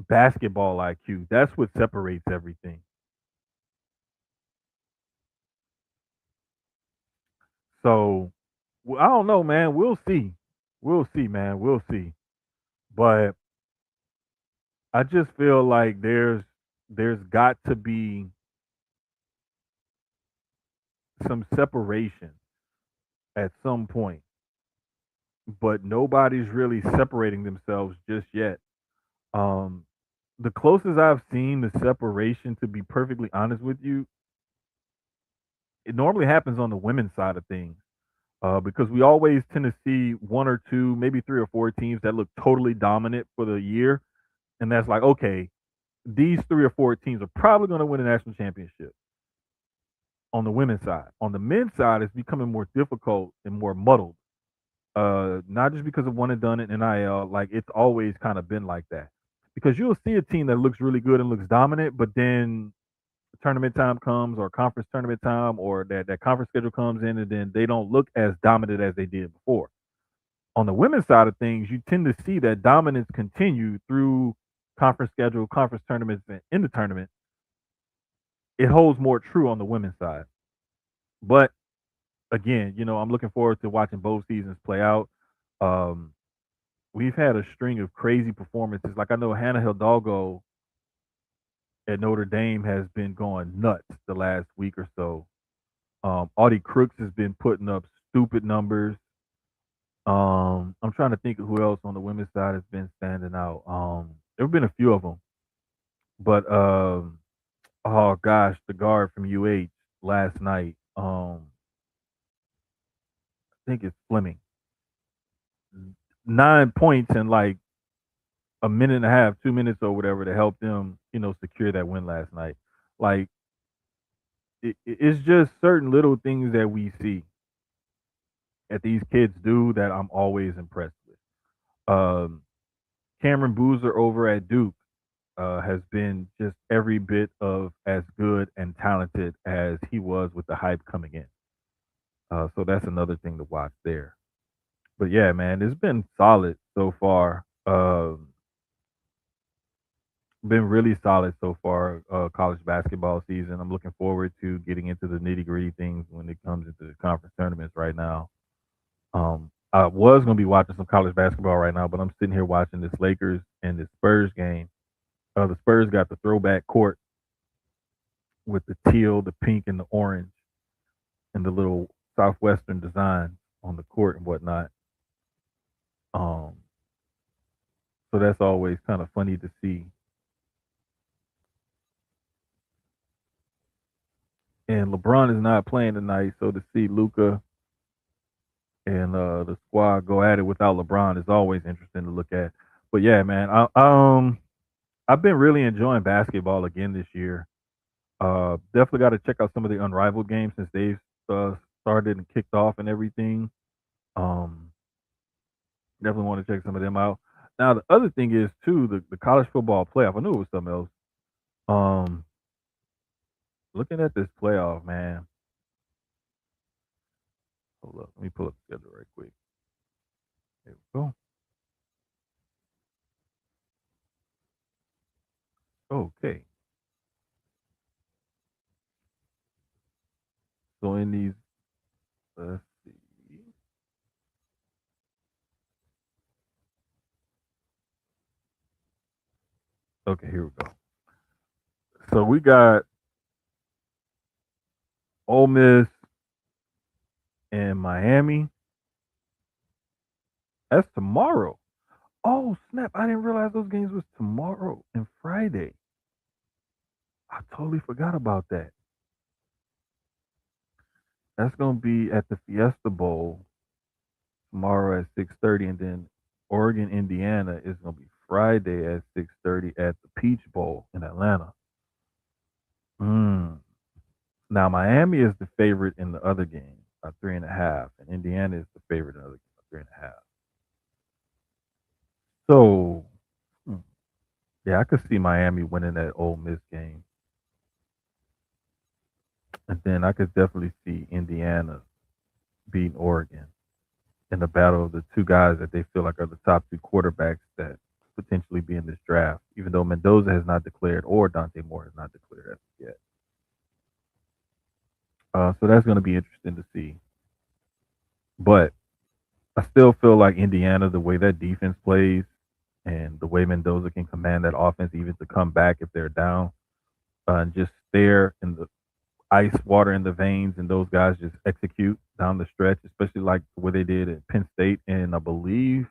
basketball IQ. That's what separates everything. So I don't know, man. We'll see. We'll see, man. We'll see. But I just feel like there's got to be some separation at some point, but nobody's really separating themselves just yet. Um, the closest I've seen the separation, to be perfectly honest with you, it normally happens on the women's side of things. Because we always tend to see one or two, maybe three or four teams that look totally dominant for the year, and that's like, okay, these three or four teams are probably going to win a national championship on the women's side. On the men's side, it's becoming more difficult and more muddled. Not just because of one and done it in NIL, like it's always kind of been like that. Because you'll see a team that looks really good and looks dominant, but then tournament time comes, or conference tournament time, or that conference schedule comes in, and then they don't look as dominant as they did before. On the women's side of things, you tend to see that dominance continue through conference schedule, conference tournaments, and in the tournament. It holds more true on the women's side. But again, I'm looking forward to watching both seasons play out. Um, we've had a string of crazy performances. Like I know Hannah Hidalgo at Notre Dame has been going nuts the last week or so. Audie Crooks has been putting up stupid numbers. I'm trying to think of who else on the women's side has been standing out. There have been a few of them, but oh gosh, the guard from UH last night. I think it's Fleming. 9 points in like a minute and a half, 2 minutes or whatever to help them, secure that win last night. Like it's just certain little things that we see that these kids do that I'm always impressed with. Cameron Boozer over at Duke has been just every bit of as good and talented as he was with the hype coming in. So that's another thing to watch there. But yeah, man, it's been solid so far. Been really solid so far. College basketball season. I'm looking forward to getting into the nitty gritty things when it comes into the conference tournaments right now. I was gonna be watching some college basketball right now, but I'm sitting here watching this Lakers and this Spurs game. The Spurs got the throwback court with the teal, the pink, and the orange, and the little southwestern design on the court and whatnot. Um, so that's always kind of funny to see. And LeBron is not playing tonight, so to see Luca and the squad go at it without LeBron is always interesting to look at. But yeah, man, I've been really enjoying basketball again this year. Definitely got to check out some of the unrivaled games since they've started and kicked off and everything. Um, Definitely want to check some of them out. Now the other thing is too the college football playoff. I knew it was something else. Um, Looking at this playoff, man. Hold up, let me pull up the schedule right quick. There we go. Okay, so in these, let's see. Okay, here we go. So we got Ole Miss and Miami. That's tomorrow. Oh snap! I didn't realize those games was tomorrow and Friday. I totally forgot about that. That's gonna be at the Fiesta Bowl tomorrow at 6:30, and then Oregon, Indiana is gonna be Friday at 6:30 at the Peach Bowl in Atlanta. Mm. Now Miami is the favorite in the other game by 3.5, and Indiana is the favorite in the other game by 3.5. So, hmm, yeah, I could see Miami winning that Ole Miss game, and then I could definitely see Indiana beating Oregon in the battle of the two guys that they feel like are the top two quarterbacks that potentially be in this draft, even though Mendoza has not declared or Dante Moore has not declared as of yet. So that's going to be interesting to see. But I still feel like Indiana, the way that defense plays and the way Mendoza can command that offense, even to come back if they're down, and just stare in the ice water in the veins, and those guys just execute down the stretch, especially like what they did at Penn State, and I believe,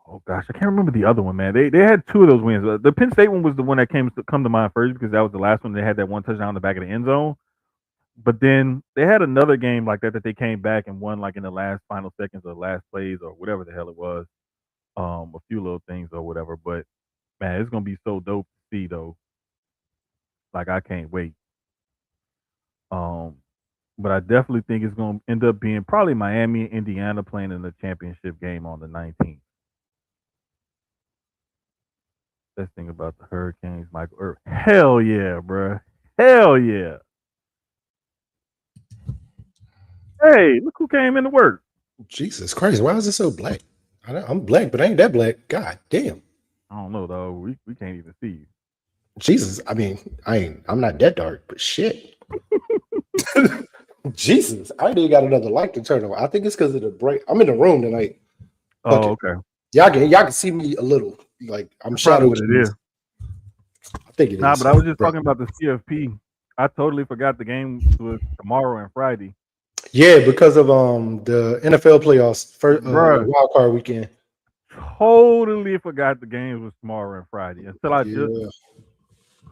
oh gosh, I can't remember the other one, man. They had two of those wins. The Penn State one was the one that come to mind first because that was the last one. They had that one touchdown in the back of the end zone. But then they had another game like that they came back and won like in the last final seconds or last plays or whatever the hell it was. A few little things or whatever. But man, it's gonna be so dope to see though. Like I can't wait. Um, but I definitely think it's gonna end up being probably Miami and Indiana playing in the championship game on the 19th. Best thing about the Hurricanes, Michael Irvin. Hell yeah, bro. Hell yeah. Hey, look who came into work. Jesus Christ, why is it so black? I'm black, but I ain't that black. God damn. I don't know though. We can't even see you. Jesus. I mean, I'm not that dark, but shit. Jesus. I ain't even got another light to turn on. I think it's because of the break. I'm in the room tonight. Fuck Oh, it. okay. Y'all can see me a little. Like I'm That's probably shadow. what it is. I think it Nah, is. but I was just Bro. talking about the CFP. I totally forgot the game was tomorrow and Friday. Yeah, because of the NFL playoffs first Bruh, wild card weekend. totally forgot the games was tomorrow and Friday until Yeah.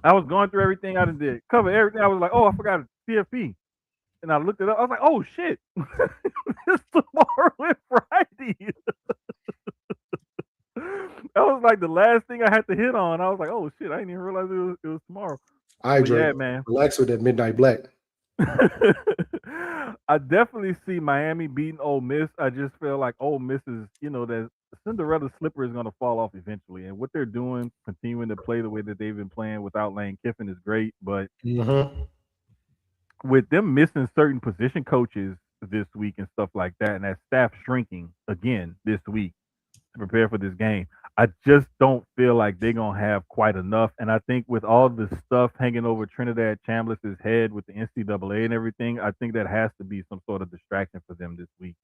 I was going through everything I did, cover everything. I was like, oh, I forgot CFP. And I looked it up. I was like, oh shit. It's tomorrow and Friday. That was like the last thing I had to hit on. I was like, oh shit, I didn't even realize it was tomorrow. All right, But Drake. yeah, man. Relax with that midnight black. I definitely see Miami beating Ole Miss. I just feel like Ole Miss is, that Cinderella slipper is going to fall off eventually. And what they're doing, continuing to play the way that they've been playing without Lane Kiffin is great. But Mm-hmm. with them missing certain position coaches this week and stuff like that, and that staff shrinking again this week to prepare for this game, I just don't feel like they're gonna have quite enough. And I think with all the stuff hanging over Trinidad Chambliss's head with the NCAA and everything, I think that has to be some sort of distraction for them this week.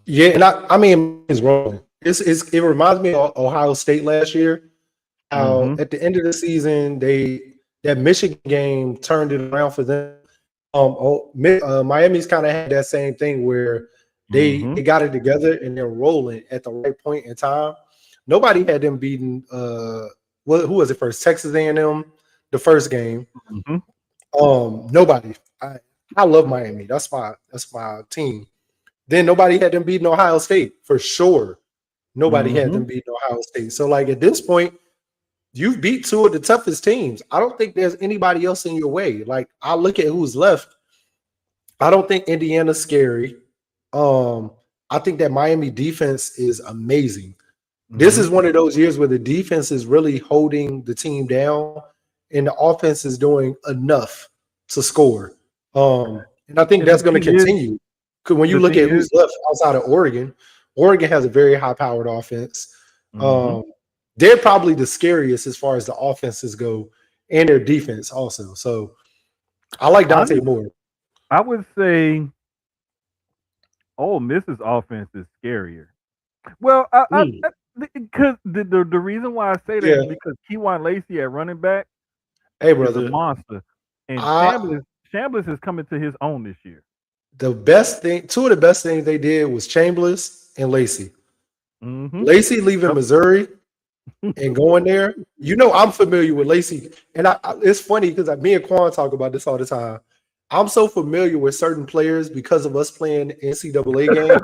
Yeah, and I mean, it's wrong. It reminds me of Ohio State last year. How Mm-hmm. at the end of the season, that Michigan game turned it around for them. Miami's kind of had that same thing where they Mm-hmm. got it together and they're rolling at the right point in time. Nobody had them beating. Who was it first? Texas A&M, the first game. Mm-hmm. Nobody. I love Miami. That's my team. Then nobody had them beating Ohio State for sure. Nobody had Mm-hmm. them beating Ohio State. So, like at this point, you've beat two of the toughest teams. I don't think there's anybody else in your way. Like I look at who's left. I don't think Indiana's scary. Um, I think that Miami defense is amazing. This Mm-hmm. is one of those years where the defense is really holding the team down, and the offense is doing enough to score. And I think And that's going to continue. Because when you the look thing at is, who's left outside of Oregon, Oregon has a very high-powered offense. mm-hmm. Um, they're probably the scariest as far as the offenses go, and their defense also. So I like Dante Honest, Moore. I would say Ole Miss's offense is scarier. Well, Mm, because the reason why I say that yeah. is because Keywan Lacey at running back Hey, is a brother. monster, and I Chambliss is coming to his own this year. two of the best things they did was Chambliss and Lacey. Mm-hmm. Lacey leaving Yep. Missouri and going there. You know, I'm familiar with Lacey, and it's funny because me and Quan talk about this all the time. I'm so familiar with certain players because of us playing NCAA game.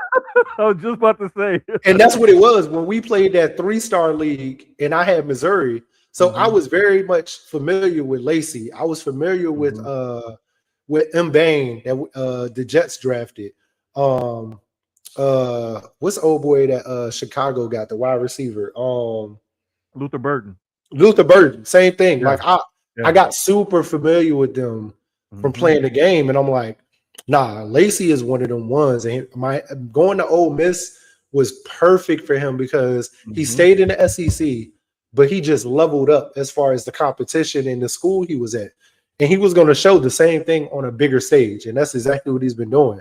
I was just about to say. And that's what it was when we played that 3-star league, and I had Missouri. So I hmm was very much familiar with Lacey. I was familiar hmm with M. Bain that the Jets drafted. Um what's the old boy that Chicago got, the wide receiver? Luther Burton. Luther Burton, same thing. Yeah, Like I yeah. got super familiar with them from hmm playing the game, and I'm like, nah, Lacey is one of them ones. And my going to Ole Miss was perfect for him because he hmm stayed in the SEC, but he just leveled up as far as the competition in the school he was at. And he was going to show the same thing on a bigger stage. And that's exactly what he's been doing.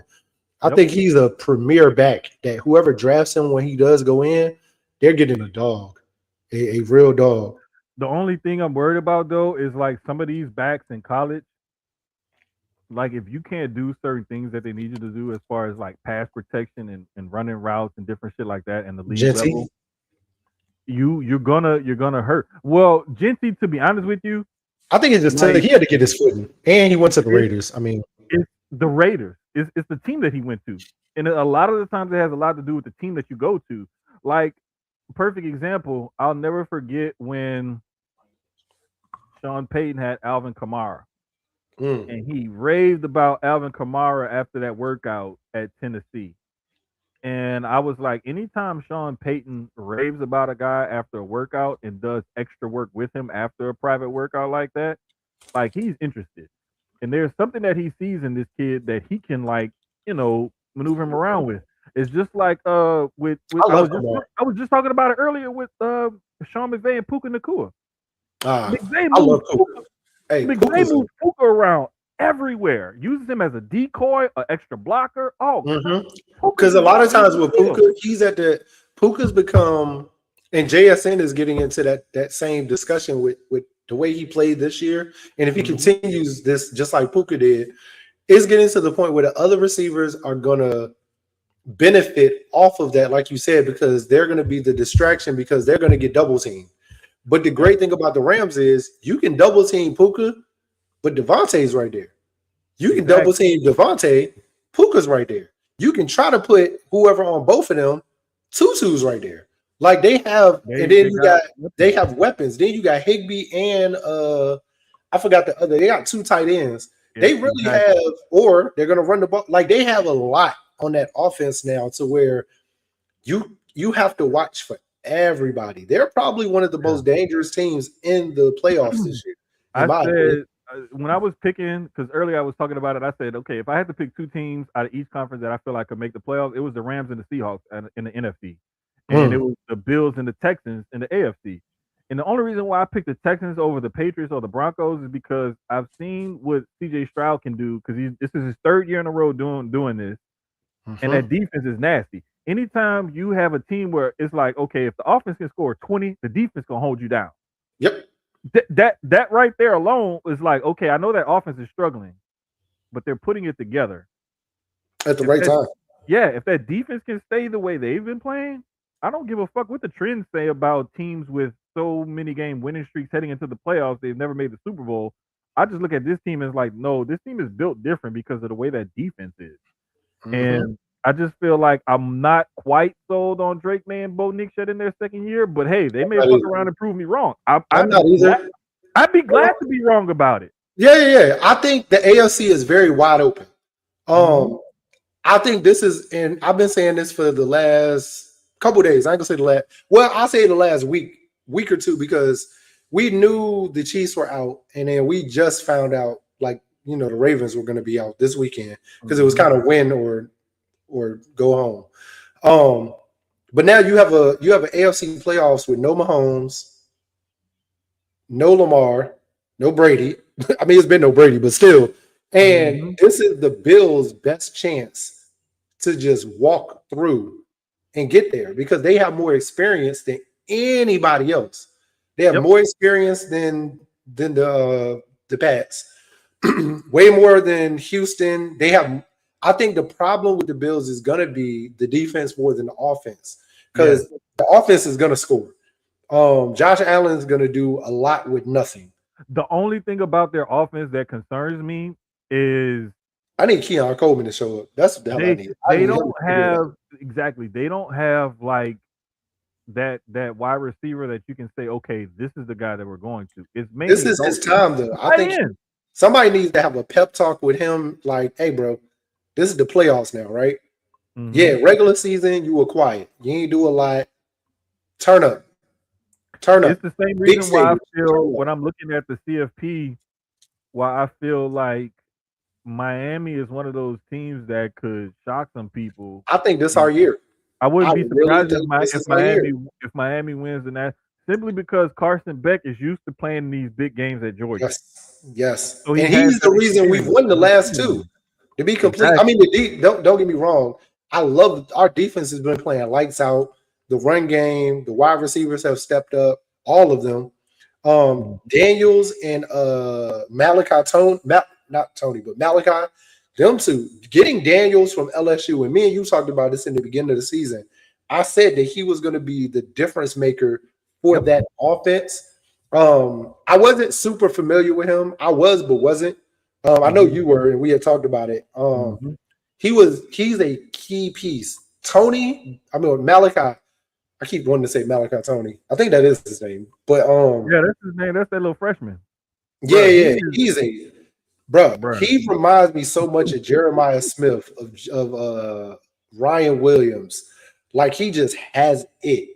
I Yep. think he's a premier back that whoever drafts him when he does go in, they're getting a dog, a real dog. The only thing I'm worried about though is like some of these backs in college, like if you can't do certain things that they need you to do as far as like pass protection and running routes and different shit like that in the league Genty. level, you're gonna hurt. Well, Genty, to be honest with you, I think it just took like he had to get his footing, and he went to the it, Raiders. I mean, it's the Raiders. It's the team that he went to, and a lot of the times it has a lot to do with the team that you go to. Like perfect example, I'll never forget when Sean Payton had Alvin Kamara, mm, and he raved about Alvin Kamara after that workout at Tennessee. And I was like, anytime Sean Payton raves about a guy after a workout and does extra work with him after a private workout like that, like he's interested. And there's something that he sees in this kid that he can like, maneuver him around with. It's just like with I love Kamara. I was just talking about it earlier with Sean McVay and Puka Nakua. McVay I moves love Puka. Puka Hey, McVay Puka's a moves Puka around everywhere. Uses him as a decoy, an extra blocker. Oh, Puka's because a just lot of running times the with field. Puka, Puka's become, and JSN is getting into that same discussion with the way he played this year. And if he hmm continues this just like Puka did, it's getting to the point where the other receivers are gonna benefit off of that, like you said, because they're gonna be the distraction because they're gonna get double teamed. But the Yep, great thing about the Rams is you can double team Puka, but Devontae's right there. You can double exactly. team Devontae, Puka's right there. You can try to put whoever on both of them, Tutu's right there. Like they have, and then They you got got they weapons. have weapons. Then you got Higby and I forgot the other. They got two tight ends. Yep, They really have, exactly. or they're gonna run the ball. Like they have a lot on that offense now to where you have to watch for everybody. They're probably one of the Yeah. most dangerous teams in the playoffs this year, in I my opinion. said when I was picking, because earlier I was talking about it. I said, okay, if I had to pick two teams out of each conference that I feel like could make the playoffs, it was the Rams and the Seahawks in the NFC, and it Mm, was the Bills and the Texans in the AFC. And the only reason why I picked the Texans over the Patriots or the Broncos is because I've seen what CJ Stroud can do. Because this is his third year in a row doing this, and that mhm. defense is nasty. Anytime you have a team where it's like, okay, if the offense can score 20, the defense gonna hold you down. Yep, That right there alone is like, okay, I know that offense is struggling, but they're putting it together. at the If right that time. if that defense can stay the way they've been playing, I don't give a fuck what the trends say about teams with so many game winning streaks heading into the playoffs. They've never made the Super Bowl. I just look at this team as like, no, this team is built different because of the way that defense is. Mhm. And I just feel like I'm not quite sold on Drake May and Bo Nix yet in their second year, but hey, they I'm may not fuck either. around and prove me wrong. I'm not either. I'd be glad to be wrong about it. Yeah. I think the AFC is very wide open. Mhm. Um, I think this is, and I've been saying this for the last couple days. I ain't gonna say the last. Well, I'll say the last week or two, because we knew the Chiefs were out, and then we just found out, like the Ravens were going to be out this weekend because it was Mhm. kind of win or go home. But now you have an AFC playoffs with no Mahomes, no Lamar, no Brady. I mean, it's been no Brady, but still. And Mhm. this is the Bills' best chance to just walk through and get there because they have more experience than anybody else. They have Yep. more experience than the Pats, way more than Houston. They have. I think the problem with the Bills is going to be the defense more than the offense Yes. because the offense is going to score. Josh Allen's going to do a lot with nothing. The only thing about their offense that concerns me is I need Keon Coleman to show up. That's what the hell I They need. I they need him to don't figure it out. have exactly. They don't have like that wide receiver that you can say, okay, this is the guy that we're going to. It's This mainly is those his time, though. I tight think ends. somebody needs to have a pep talk with him. Like, hey, bro, this is the playoffs now, right? Hmm. Yeah, regular season, you were quiet. You ain't do a lot. Turn up. Turn up. It's the same Big reason why I stage. feel Turn up. when I'm looking at the CFP, why I feel like Miami is one of those teams that could shock some people. I think this our And year. I I wouldn't be really surprised if think this If is our year. Miami wins the that simply because Carson Beck is used to playing these big games at Georgia, Yes. Yes. so he And has he's the that reason we've experience. won the He's last seen two. them. To be complete, I mean, Exactly. don't get me wrong. I love our defense has been playing lights out. The run game, the wide receivers have stepped up, all of them. Mhm. Daniels and Malachi Tone, not Tony, but Malachi, them two. Getting Daniels from LSU, and me and you talked about this in the beginning of the season. I said that he was going to be the difference maker for Yep. that offense. I wasn't super familiar with him. I was, but wasn't. I know Hmm. you were, and we had talked about it. Hmm. He's a key piece. Tony, I mean Malachi. I keep wanting to say Malachi Tony. I think that is his name. But Yeah, that's his name. That's that little freshman, yeah, bro. He yeah, is, he's a bro. bro. He reminds me so much of Jeremiah Smith of Ryan Williams. Like he just has it.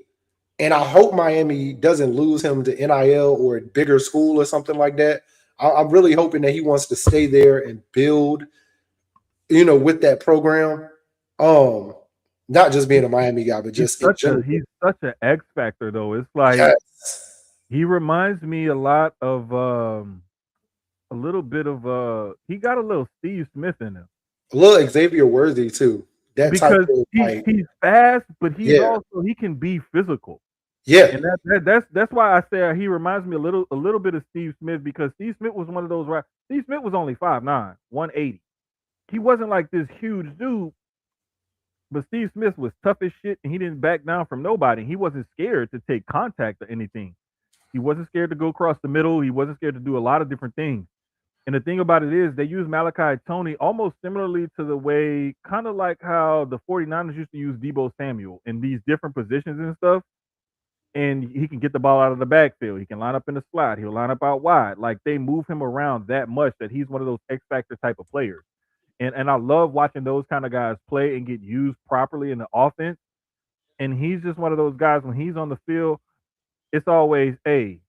And I hope Miami doesn't lose him to NIL or a bigger school or something like that. I'm really hoping that he wants to stay there and build, with that program. Um, not just being a Miami guy, but just in general. He's such an X factor though. It's like Yes. he reminds me a lot of a little bit of he got a little Steve Smith in him A little Xavier Worthy too. That type because of like, he's fast, but yeah, he can be physical. yeah, And that's why I say he reminds me a little bit of Steve Smith because Steve Smith was one of those right. Steve Smith was only 5'9", 180. He wasn't like this huge dude, but Steve Smith was tough as shit and he didn't back down from nobody. He wasn't scared to take contact or anything. He wasn't scared to go across the middle. He wasn't scared to do a lot of different things. And the thing about it is they use Malachi Tony almost similarly to the way kind of like how the 49ers used to use Debo Samuel in these different positions and stuff. And he can get the ball out of the backfield. He can line up in the slot. He'll line up out wide. Like they move him around that much that he's one of those X factor type of players. And I love watching those kind of guys play and get used properly in the offense. And he's just one of those guys when he's on the field, it's always, hey,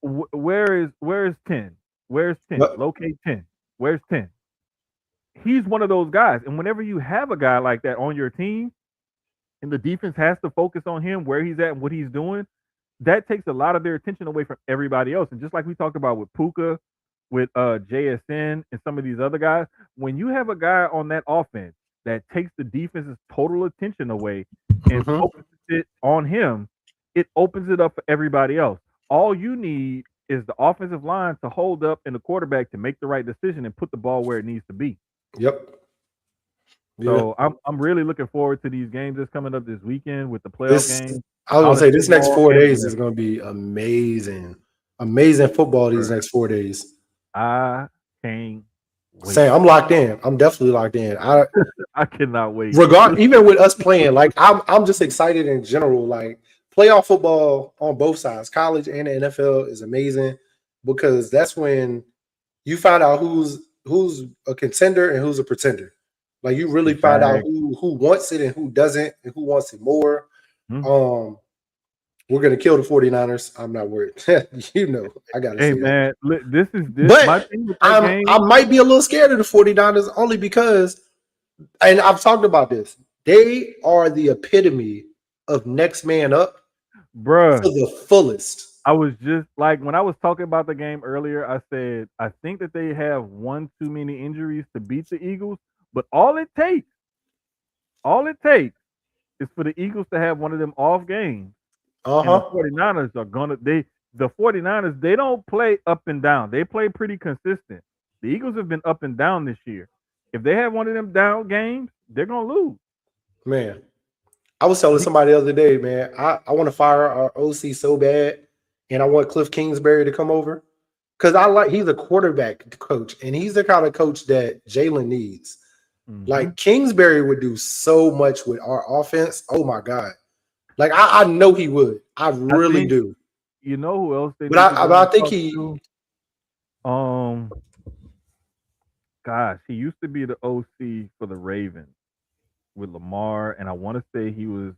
where is 10? Where's 10? but Locate 10. Where's 10? He's one of those guys. And whenever you have a guy like that on your team and the defense has to focus on him, where he's at and what he's doing, that takes a lot of their attention away from everybody else. And just like we talked about with Puka, with JSN and some of these other guys, when you have a guy on that offense that takes the defense's total attention away and mhm. focuses it on him, it opens it up for everybody else. All you need is the offensive line to hold up and the quarterback to make the right decision and put the ball where it needs to be. Yep, yeah. So I'm really looking forward to these games that's coming up this weekend with the playoff This games, I was gonna college say this next football, 4 days and is gonna be amazing. Amazing football these the next 4 days. I can't wait. Same. I'm locked in. I'm definitely locked in. I I cannot wait. regard even with us playing, like I'm just excited in general. Like playoff football on both sides, college and the NFL is amazing because that's when you find out who's a contender and who's a pretender. Like you really find out Exactly. who wants it and who doesn't and who wants it more. Mhm. Um, we're gonna kill the 49ers. I'm not worried. I gotta Hey say that. man, this is this my But thing with that I game, might be a little scared of the 49ers only because, and I've talked about this, they are the epitome of next man up to bruh. the fullest. I was just like when I was talking about the game earlier, I said I think that they have one too many injuries to beat the Eagles, but all it takes is for the Eagles to have one of them off games and the Uh-huh. 49ers are gonna they the 49ers, they don't play up and down. They play pretty consistent. The Eagles have been up and down this year. If they have one of them down games, they're gonna lose. Man. I was telling somebody the other day, man, I want to fire our OC so bad, and I want Cliff Kingsbury to come over because I like he's a quarterback coach, and he's the kind of coach that Jalen needs. Mm-hmm. Like Kingsbury would do so much with our offense. Oh my god! Like I know he would. I I really think do. you know who else they But need to go I and think talk he. to. Um, Gosh, he used to be the OC for the Ravens with Lamar, and I want to say he was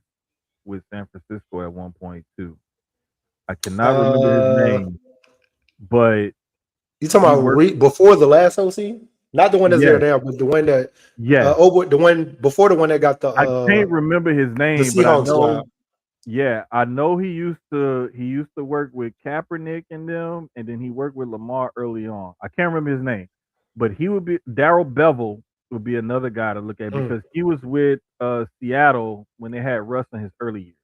with San Francisco at one point too. I cannot remember his Uh, name, but you talking he about worked. before the last OC? Not the one that's there Yes, now, but the one that yes. over the one before the one that got I can't remember his the name, but I Seahawks job. know. Yeah, I know he used to work with Kaepernick and them, and then he worked with Lamar early on. I can't remember his name, but he would be Darrell Bevel would be another guy to look at Mm. because he was with Seattle when they had Russ in his early years.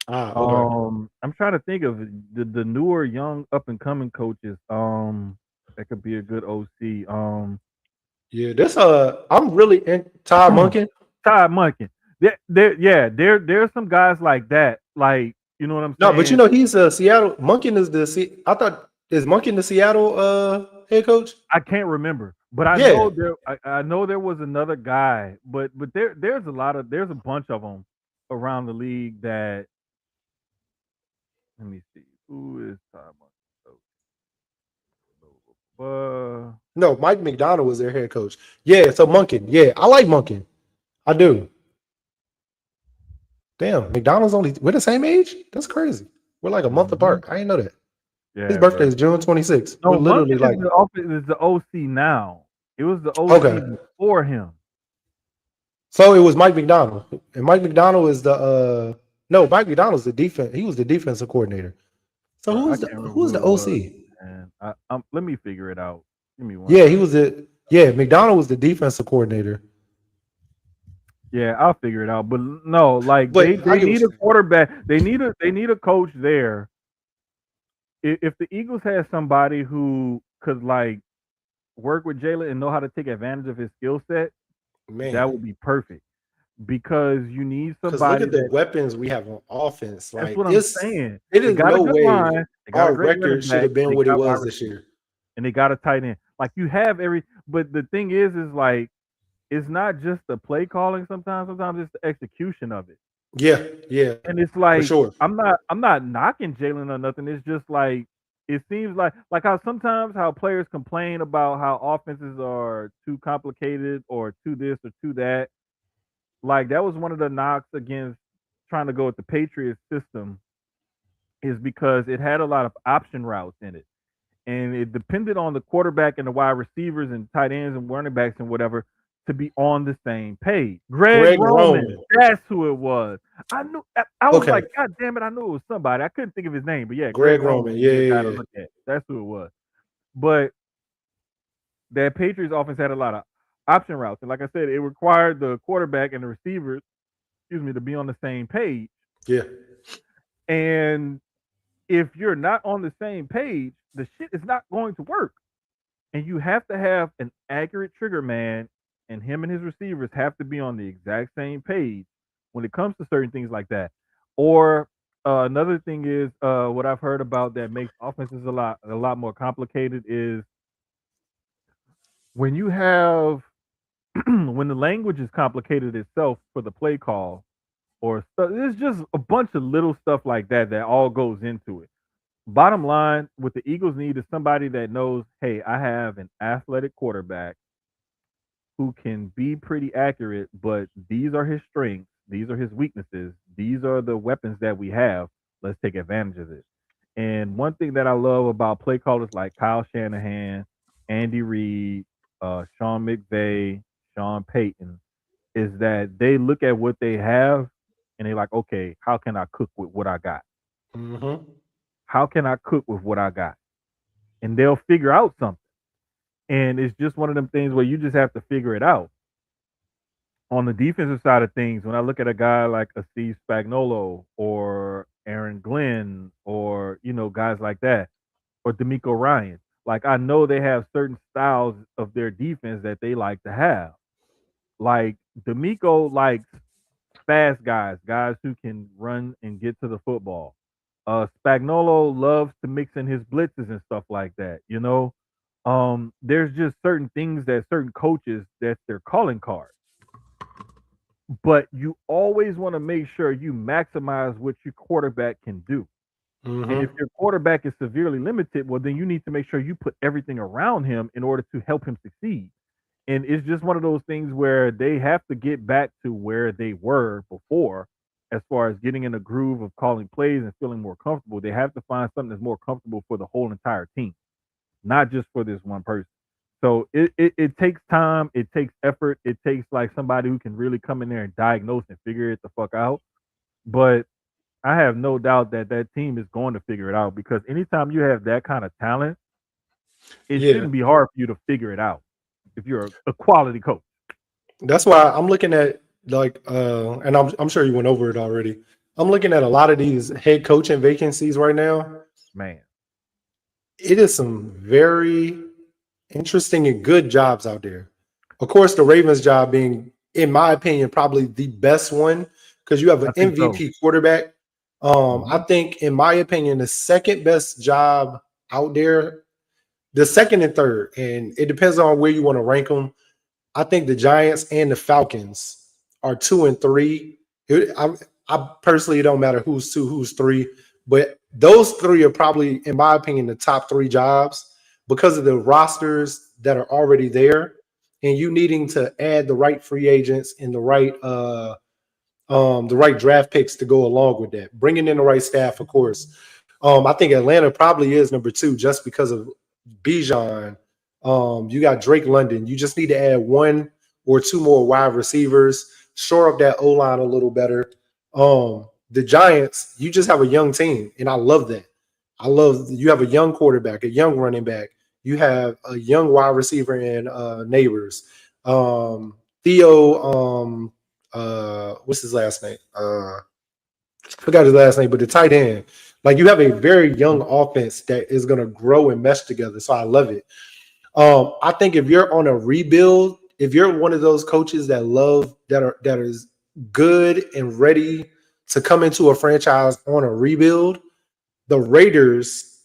Ah, okay. I'm trying to think of the newer young up and coming coaches. That could be a good OC. Yeah, this I'm really in Todd Monken. Todd Munkin. There's some guys like that. Like, you know what I'm No, but you saying? know he's a Seattle. Monken is I thought is Monken the Seattle head coach? I can't remember, but I Yeah, know I know there was another guy, but there's a bunch of them around the league that let me see who is Todd Munkin. no, Mike McDonald was their head coach. Yeah, so Monken. Yeah, I like Monken. I do. Damn, McDonald's only we're the same age. That's crazy. We're like a month Hmm. apart. I didn't know that. His Yeah, birthday bro. is June 26th. We're No, literally Munkin like is the OC now. It was the OC okay. before him. So it was Mike McDonald, and Mike McDonald is the no Mike McDonald's the defense. He was the defensive coordinator. So Bro, I can't remember who's who the it was, OC? man. Let me figure it out. Give me one Yeah, he second. was the yeah McDonald was the defensive coordinator. Yeah, I'll figure it out. But no, like But I they get what need a you're saying. quarterback. They need a coach there. If the Eagles had somebody who could like work with Jalen and know how to take advantage of his skill set, that Man, would be perfect. Because you need because look somebody at the that. weapons we have on offense. That's Like what I'm saying. it They is got a no good way line. They got a our great record running should back. have been They what it got wide was this receivers, year. and they got a tight end. Like you have every. But the thing is like it's not just the play calling. Sometimes it's the execution of it. Yeah, yeah, And it's for like sure. I'm not knocking Jalen or nothing. It's just like it seems like how sometimes how players complain about how offenses are too complicated or too this or too that. Like that was one of the knocks against trying to go with the Patriots system is because it had a lot of option routes in it. And it depended on the quarterback and the wide receivers and tight ends and running backs and whatever to be on the same page. Greg Greg Roman, Roman. that's who it was. I knew I was Okay, like, God damn it, I knew it was somebody. I couldn't think of his name, but yeah, Greg Greg Roman Roman. would Yeah, be a guy yeah, to yeah. look at. That's who it was. But that Patriots offense had a lot of option routes. And like I said, it required the quarterback and the receivers, to be on the same page. Yeah. And if you're not on the same page, the shit is not going to work. And you have to have an accurate trigger man, and him and his receivers have to be on the exact same page when it comes to certain things like that. Or another thing is what I've heard about that makes offenses a lot more complicated is when you have when the language is complicated itself for the play call or stuff. There's just a bunch of little stuff like that that all goes into it. Bottom line, what the Eagles need is somebody that knows, hey, I have an athletic quarterback who can be pretty accurate, but these are his strengths, these are his weaknesses, these are the weapons that we have. Let's take advantage of it. And one thing that I love about play callers like Kyle Shanahan, Andy Reid, Sean McVay, Sean Payton, is that they look at what they have and they're like, okay, how can I cook with what I got? Mm-hmm. How can I cook with what I got? And they'll figure out something. And it's just one of them things where you just have to figure it out. On the defensive side of things, when I look at a guy like a Steve Spagnuolo or Aaron Glenn or, guys like that, or D'Amico Ryan, like I know they have certain styles of their defense that they like to have. Like D'Amico likes fast guys, guys who can run and get to the football. Spagnolo loves to mix in his blitzes and stuff like that. There's just certain things that certain coaches that's their calling card. But you always want to make sure you maximize what your quarterback can do. And if Mm-hmm. your quarterback is severely limited, well, then you need to make sure you put everything around him in order to help him succeed. And it's just one of those things where they have to get back to where they were before, as far as getting in a groove of calling plays and feeling more comfortable. They have to find something that's more comfortable for the whole entire team, not just for this one person. So it takes time, it takes effort, it takes like somebody who can really come in there and diagnose and figure it the fuck out. But I have no doubt that that team is going to figure it out, because anytime you have that kind of talent, it Yeah, shouldn't be hard for you to figure it out if you're a quality coach. that's why I'm looking at like, and I'm sure you went over it already. I'm looking at a lot of these head coaching vacancies right now. Man. It is some very interesting and good jobs out there. Of course, the Ravens job being, in my opinion, probably the best one because you have an I think so. MVP quarterback. I Mhm. think, in my opinion, the second best job out there, the second and third, and it depends on where you want to rank them. I think the Giants and the Falcons are 2 and 3. I personally, it don't matter who's two, who's three, but those three are probably, in my opinion, the top three jobs because of the rosters that are already there, and you needing to add the right free agents and the right draft picks to go along with that. Bringing in the right staff, of course. I think Atlanta probably is number two just because of Bijan. You got Drake London. You just need to add one or two more wide receivers, shore up that O line a little better. The Giants, you just have a young team, and I love that. I love you have a young quarterback, a young running back. You have a young wide receiver in Neighbors. Theo, what's his last name? Forgot his last name, but the tight end. Like you have a very young offense that is going to grow and mesh together. So I love it. I think if you're on a rebuild, if you're one of those coaches that is good and ready to come into a franchise on a rebuild, the Raiders,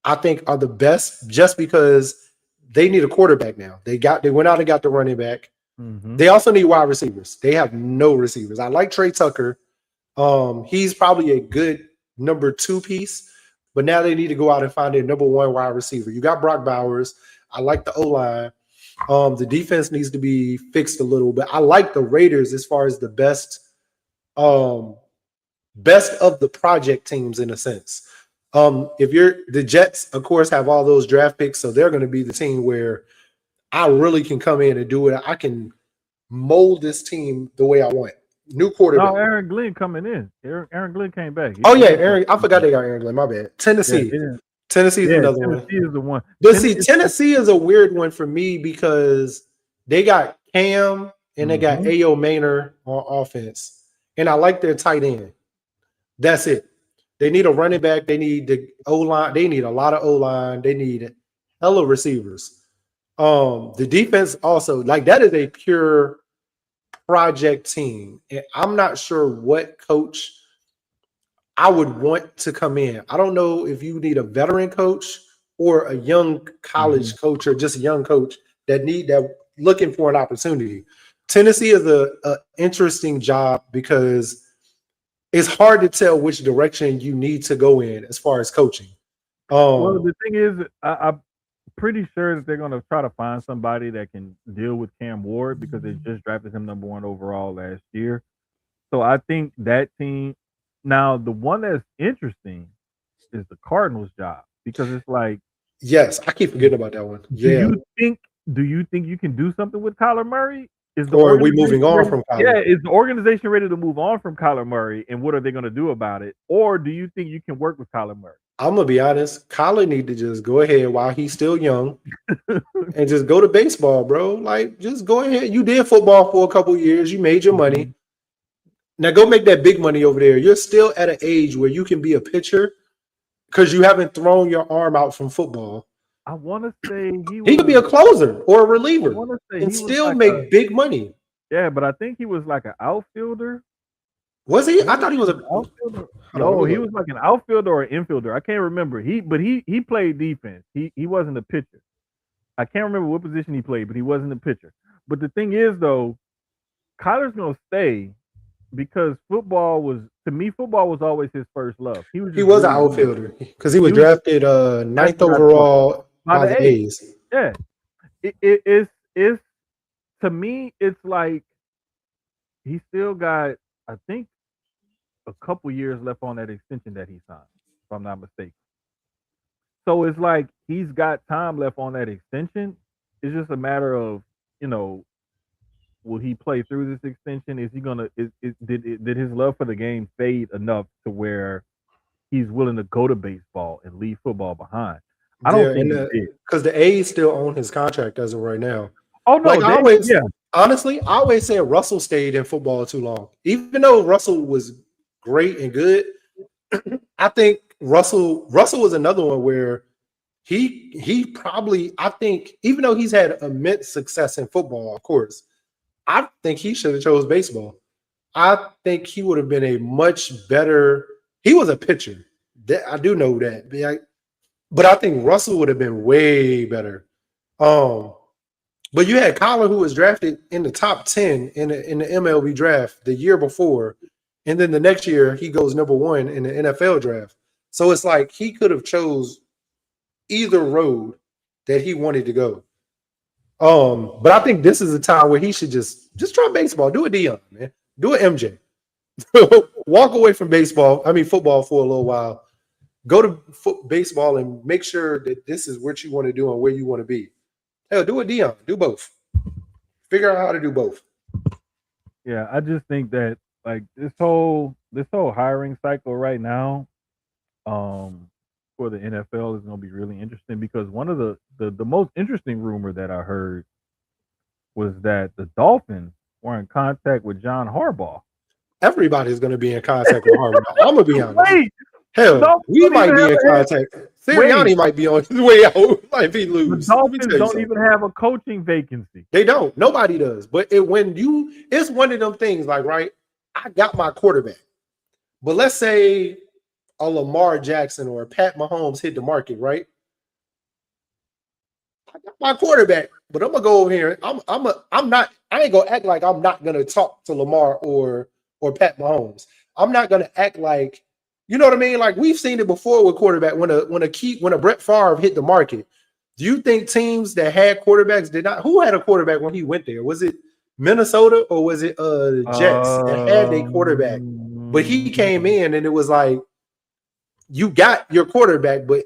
I think, are the best just because they need a quarterback now. They went out and got the running back. Mhm. They also need wide receivers. They have no receivers. I like Trey Tucker. He's probably a good number two piece, but now they need to go out and find their number one wide receiver. You got Brock Bowers. I like the O line. The defense needs to be fixed a little bit. I like the Raiders as far as the um, best of the project teams in a sense. If you're the Jets, of course, have all those draft picks, so they're going to be the team where I really can come in and do it. I can mold this team the way I want. New No, quarterback. Aaron Glenn coming in. Aaron Glenn came back. Oh yeah, He's going Aaron. I to be forgot back. they got Aaron Glenn. My bad. Yeah, Tennessee. they didn't. Tennessee is Yeah, another one. Tennessee is the one. But see, Tennessee. Tennessee is a weird one for me because they got Cam and they got Mhm. Ao Maynor on offense, and I like their tight end. That's it. They need a running back. They need the O line. They need a lot of O line. They need hella receivers. The defense also, like, that is a pure project team, and I'm not sure what coach I would want to come in. I don't know if you need a veteran coach or a young Mhm. college coach or just a young coach that looking for an opportunity. Tennessee is a interesting job because it's hard to tell which direction you need to go in as far as coaching. Well, Um, the thing is, I'm pretty sure that they're going to try to find somebody that can deal with Cam Ward, because they just drafted him number one overall last year. So I think that team. Now, the one that's interesting is the Cardinals' job, because it's like, yes, I keep forgetting about that one. do Yeah. you think do you think you can do something with Kyler Murray? Is the Or are we organization moving on ready? from Yeah, Kyler? is the organization ready to move on from Kyler Murray, and what are they going to do about it? Or do you think you can work with Kyler Murray? I'm gonna be honest. Kyler need to just go ahead while he's still young and just go to baseball, bro. Like, just go ahead. You did football for a couple years. You made your money. Mhm. Now go make that big money over there. You're still at an age where you can be a pitcher because you haven't thrown your arm out from football. I want to say he He could be was. a closer or a I reliever want to say and he was still like a. make big money. Yeah, but I think he was like an outfielder. Was he? I Maybe thought he he was was a. an outfielder. Hold on, let No, me he look. was like an outfielder or an infielder. I can't remember. He played defense. He wasn't a pitcher. I can't remember what position he played, but he wasn't a pitcher. But the thing is, though, Kyler's gonna stay because football was always his first love. He was He just was an really good. outfielder because he was He was just drafted ninth drafted overall by by the the A's. A's. Yeah, it's to me, it's like he still got, I think, a couple years left on that extension that he signed, if I'm not mistaken. So it's like he's got time left on that extension. It's just a matter of, you know, will he play through this extension? Is he gonna? Did his love for the game fade enough to where he's willing to go to baseball and leave football behind? I Yeah, don't and think he did. because the A's still own his contract as of right now. Oh Like no, I they always, yeah. honestly, I always said Russell stayed in football too long. Even though Russell was great and good, I think Russell was another one where he probably, I think, even though he's had immense success in football, of course, I think he should have chose baseball. I think he would have been a much better. He was a pitcher. I do know that, but I think Russell would have been way better. Um, but you had Kyler, who was drafted in the top 10 in the MLB draft the year before, and then the next year he goes number one in the NFL draft. So it's like he could have chose either road that he wanted to go. But I think this is a time where he should just try baseball. Do a Dion, man. Do an MJ. Walk away from baseball. I mean football for a little while. Go to baseball and make sure that this is what you want to do and where you want to be. Hell, do a Dion. Do both. Figure out how to do both. Yeah, I just think that like this whole hiring cycle right now, um, for the NFL is going to be really interesting because one of the most interesting rumor that I heard was that the Dolphins were in contact with John Harbaugh. Everybody's going to be in contact with Harvard. I'm gonna be honest. Wait, the Hell, Dolphins we don't might even be have in a head. contact. Wait, Sirianni might be on his way out if he the lose. Let me Dolphins tell you don't something. even have a coaching vacancy. They don't. Nobody does. But it's one of them things. Like, right, I got my quarterback, but let's say a Lamar Jackson or a Pat Mahomes hit the market, right? I got my quarterback, but I'm gonna go over here. I'm not. I ain't gonna act like I'm not gonna talk to Lamar or Pat Mahomes. I'm not gonna act like, you know what I mean. Like we've seen it before with quarterback when a Brett Favre hit the market. Do you think teams that had quarterbacks did not? Who had a quarterback when he went there? Was it Minnesota or was it the Jets that had a quarterback? But he came Um, in and it was like you got your quarterback, but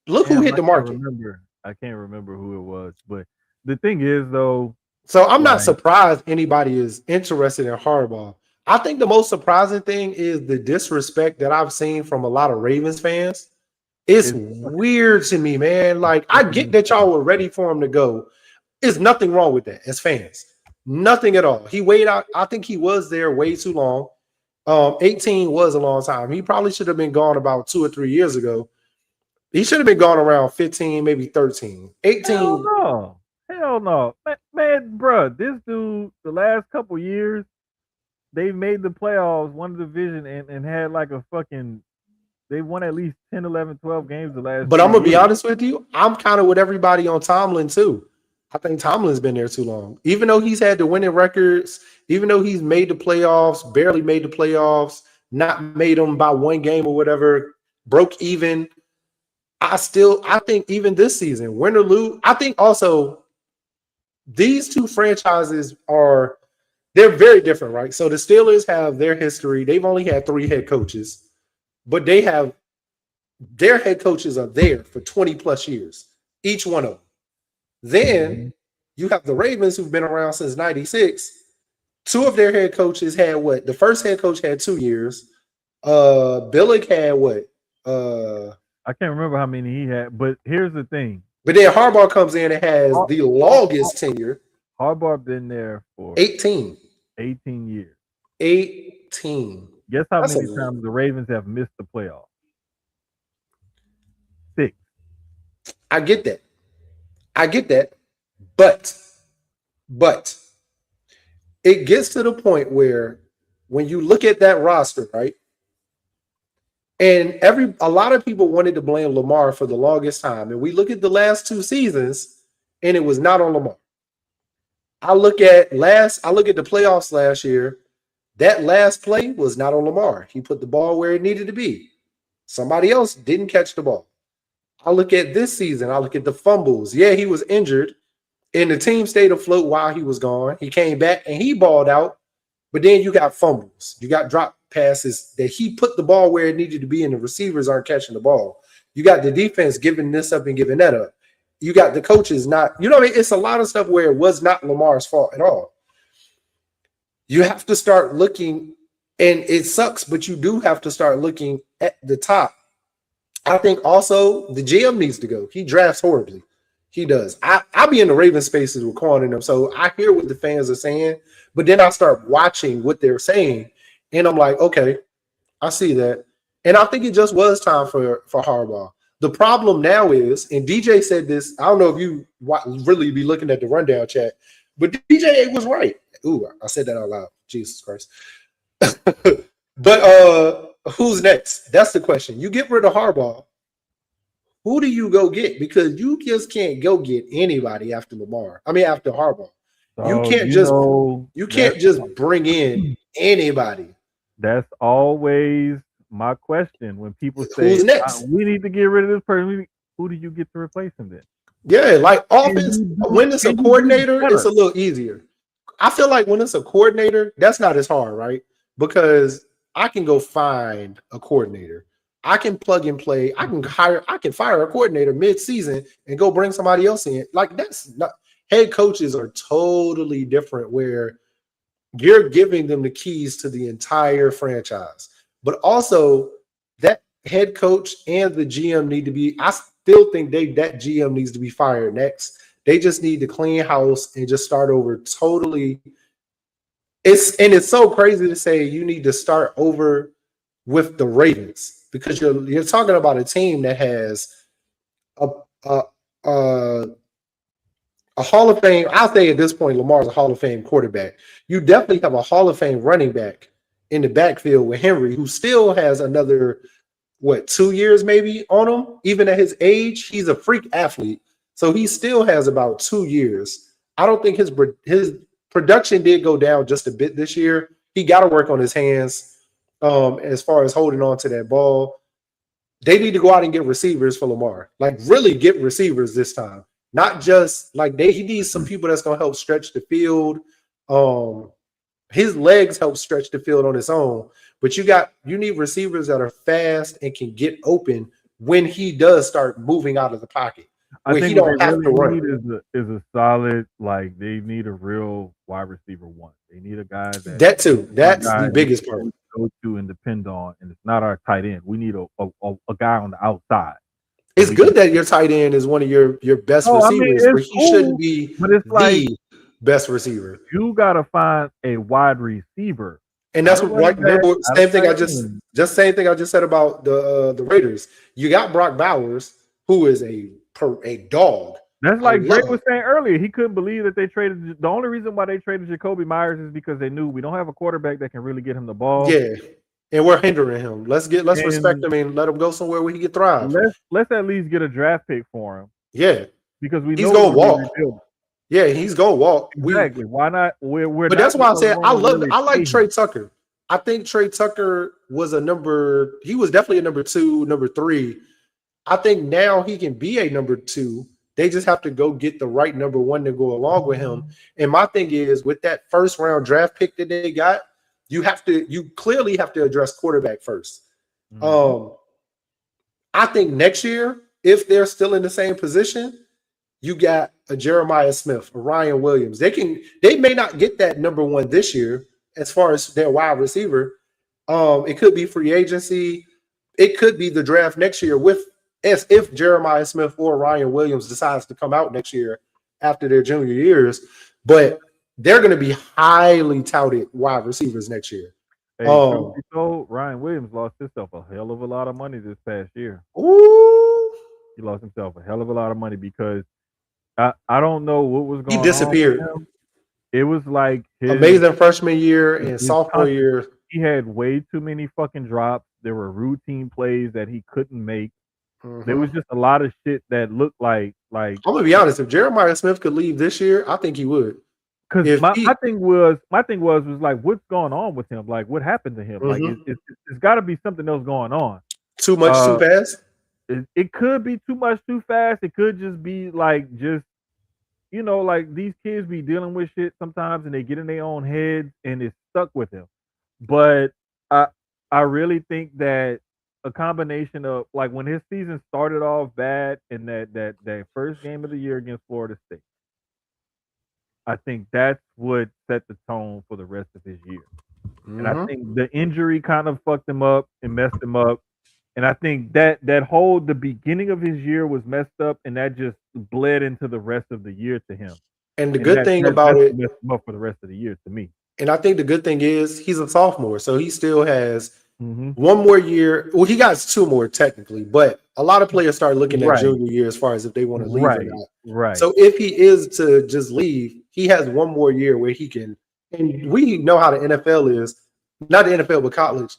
look who Damn, hit I the can't market. remember. I can't remember who it was, but the thing is, though, So I'm not like surprised anybody is interested in Harbaugh. I think the most surprising thing is the disrespect that I've seen from a lot of Ravens fans. It's it's weird to me, man. Like I fucking get that y'all insane. were ready for him to go. There's nothing wrong with that as fans. Nothing at all. He waited out. I think he was there way too long. 18 was a long time. He probably should have been gone about 2 or 3 years ago. He should have been gone around 15, maybe 13. Hell 18. no, hell no, man, bruh, this dude, the last couple years, they made the playoffs, won the division, and had like a fucking. They won at least 10, 11, 12 games the last But I'm three gonna be years. honest with you. I'm kind of with everybody on Tomlin too. I think Tomlin's been there too long. Even though he's had the winning records, even though he's made the playoffs, barely made the playoffs, not made them by one game or whatever, broke even. I think even this season, win or lose, I think also these two franchises they're very different, right? So the Steelers have their history. They've only had three head coaches, but their head coaches are there for 20 plus years, each one of them. Then Mhm. you have the Ravens who've been around since 96. Two of their head coaches had what? The first head coach had 2 years. Billick had what? I can't remember how many he had, but here's the thing: But then Harbaugh comes in and has Har- the Har- Har- longest tenure, Harbaugh been there for 18. 18 years. 18. Guess how That's a many times the Ravens have missed the playoffs? Six. I get that. I get that. But but it gets to the point where when you look at that roster, right? And a lot of people wanted to blame Lamar for the longest time. And we look at the last 2 seasons, and it was not on Lamar. I look at the playoffs last year. That last play was not on Lamar. He put the ball where it needed to be. Somebody else didn't catch the ball. I look at this season. I look at the fumbles. Yeah, he was injured, and the team stayed afloat while he was gone. He came back and he balled out. But then you got fumbles. You got drop passes that he put the ball where it needed to be, and the receivers aren't catching the ball. You got the defense giving this up and giving that up. You got the coaches not, what I mean? It's a lot of stuff where it was not Lamar's fault at all. You have to start looking, and it sucks, but you do have to start looking at the top. I think also the GM needs to go. He drafts horribly. He does. I be in the Raven spaces with Quan and them, so I hear what the fans are saying, but then I start watching what they're saying, and I'm like, okay, I see that. And I think it just was time for Harbaugh. The problem now is, and DJ said this, I don't know if you really be looking at the rundown chat, but DJ was right. Ooh, I said that out loud. Jesus Christ. But who's next? That's the question. You get rid of Harbaugh. Who do you go get? Because you just can't go get anybody after Lamar. I mean, after Harbaugh. You can't just bring in anybody. That's always my question when people say, who's next? We need to get rid of this person. Who do you get to replace him then? Yeah, like offense, when it's a coordinator, it's a little easier. I feel like when it's a coordinator, that's not as hard, right? Because I can go find a coordinator. I can plug and play. I can fire a coordinator mid-season and go bring somebody else in. Like, that's not, head coaches are totally different where you're giving them the keys to the entire franchise. But also that head coach and the GM need to be, I still think that GM needs to be fired next. They just need to clean house and just start over totally. It's so crazy to say you need to start over with the Ravens because you're talking about a team that has a Hall of Fame. I'll say at this point, Lamar's a Hall of Fame quarterback. You definitely have a Hall of Fame running back in the backfield with Henry, who still has another 2 years maybe on him. Even at his age, he's a freak athlete, so he still has about 2 years. I don't think his production did go down just a bit this year. He got to work on his hands as far as holding on to that ball. They need to go out and get receivers for Lamar. Like, really get receivers this time. Not just like he needs some people that's going to help stretch the field. His legs help stretch the field on his own. But you need receivers that are fast and can get open when he does start moving out of the pocket. I think he don't have to run. Is a solid, like, they need a real wide receiver one. They need a guy that too. That's the biggest part. Go to and depend on, and it's not our tight end. We need a guy on the outside. It's good that your tight end is one of your best receivers, but he shouldn't be the best receiver. You gotta find a wide receiver. And that's what same thing I just said about the Raiders. You got Brock Bowers, who is a dog. That's like Drake was saying earlier. He couldn't believe that they traded. The only reason why they traded Jacoby Myers is because they knew we don't have a quarterback that can really get him the ball. Yeah, and we're hindering him. Let's respect him and let him go somewhere where he can thrive. Let's at least get a draft pick for him. Yeah, because he's gonna walk. Yeah, he's gonna walk. Exactly. Why not? But that's why I said I like Trey Tucker. I think Trey Tucker was he was definitely a number 2, number 3. I think now he can be a number 2. They just have to go get the right number 1 to go along with him. And my thing is, with that first round draft pick that they got, you clearly have to address quarterback first. Mm-hmm. I think next year, if they're still in the same position, you got a Jeremiah Smith, a Ryan Williams. They may not get that number 1 this year as far as their wide receiver. It could be free agency. It could be the draft next year if Jeremiah Smith or Ryan Williams decides to come out next year after their junior years. But they're going to be highly touted wide receivers next year. Hey, so Ryan Williams lost himself a hell of a lot of money this past year. Ooh. He lost himself a hell of a lot of money because I don't know what was going on. He disappeared. It was like his amazing freshman year and sophomore year. he had way too many fucking drops. There were routine plays that he couldn't make. There was Hmm. just a lot of shit that looked like I'm gonna be honest. If Jeremiah Smith could leave this year, I think he would. because If my he, thing was like what's going on with him? Like what happened to him? Like Mhm. it's got to be something else going on. Too much too Uh, fast. it could be too much too fast. It could just be like just like these kids be dealing with shit sometimes and they get in their own heads and it's stuck with them. But I I really think that a combination of like when his season started off bad in that first game of the year against Florida State, I think that's what set the tone for the rest of his year. And I Hmm. think the injury kind of fucked him up and messed him up. And I think that whole the beginning of his year was messed up, and that just bled into the rest of the year to him. And the And good thing about that's what it, messed him up for the rest of the year to me. and I think the good thing is he's a sophomore, so he still has Hmm. one more year. Well, he got two more technically, but a lot of players start looking at Right, junior year as far as if they want to leave or right, not. right. So if he is to just leave, he has one more year where he can. And we know how the NFL is, not the NFL, but college.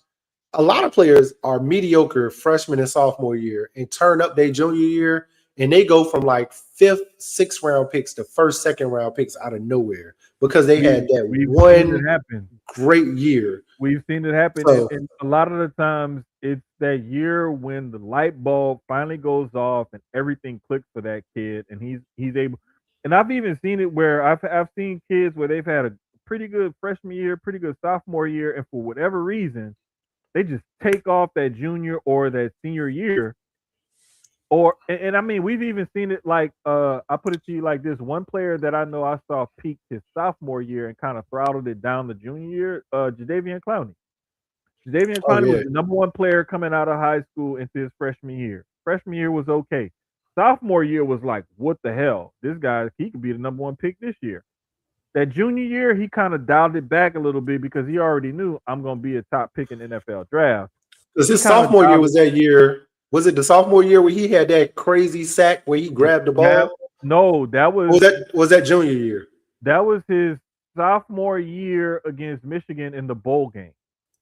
A lot of players are mediocre freshman and sophomore year and turn up their junior year, and they go from like fifth, sixth round picks to first, second round picks out of nowhere because they had that We've seen it one happen. great year. We've seen it happen, and, So, and a lot of the times it's that year when the light bulb finally goes off and everything clicks for that kid, and he's able. And I've even seen it where I've seen kids where they've had a pretty good freshman year, pretty good sophomore year, and for whatever reason they just take off that junior or that senior year. And I mean we've even seen it like I put it to you like this: one player that I know I saw peak his sophomore year and kind of throttled it down the junior year, Jadavian Clowney. Jadavian oh Clowney was yeah, the number one player coming out of high school into his freshman year. Freshman year was okay. Sophomore year was like, what the hell? This guy, he could be the number one pick this year. That junior year, he kind of dialed it back a little bit because he already knew I'm going to be a top pick in the NFL draft. because He his kind of sophomore year dialed was it. that year. Was it the sophomore year where he had that crazy sack where he grabbed the That ball? no, Or was that junior year? that was his sophomore year against Michigan in the bowl game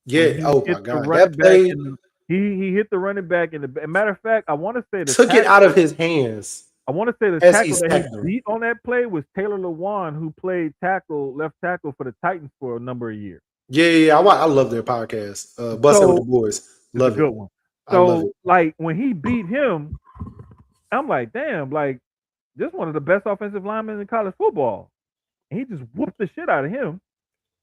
when Yeah. he Oh hit my the God, that running back play in the he hit the running back in the. Matter of fact, I want to say the took it out of tackle his hands I want to say the as he tackle that he sacked him. beat on that play was Taylor Lewan, who played left tackle for the Titans for a number of years. Yeah, yeah, yeah. I love their podcast. Busting with the So boys. it's a Love it. good one. I love So it. like when he beat him, I'm like, damn, like this one of the best offensive linemen in college football. And he just whooped the shit out of him.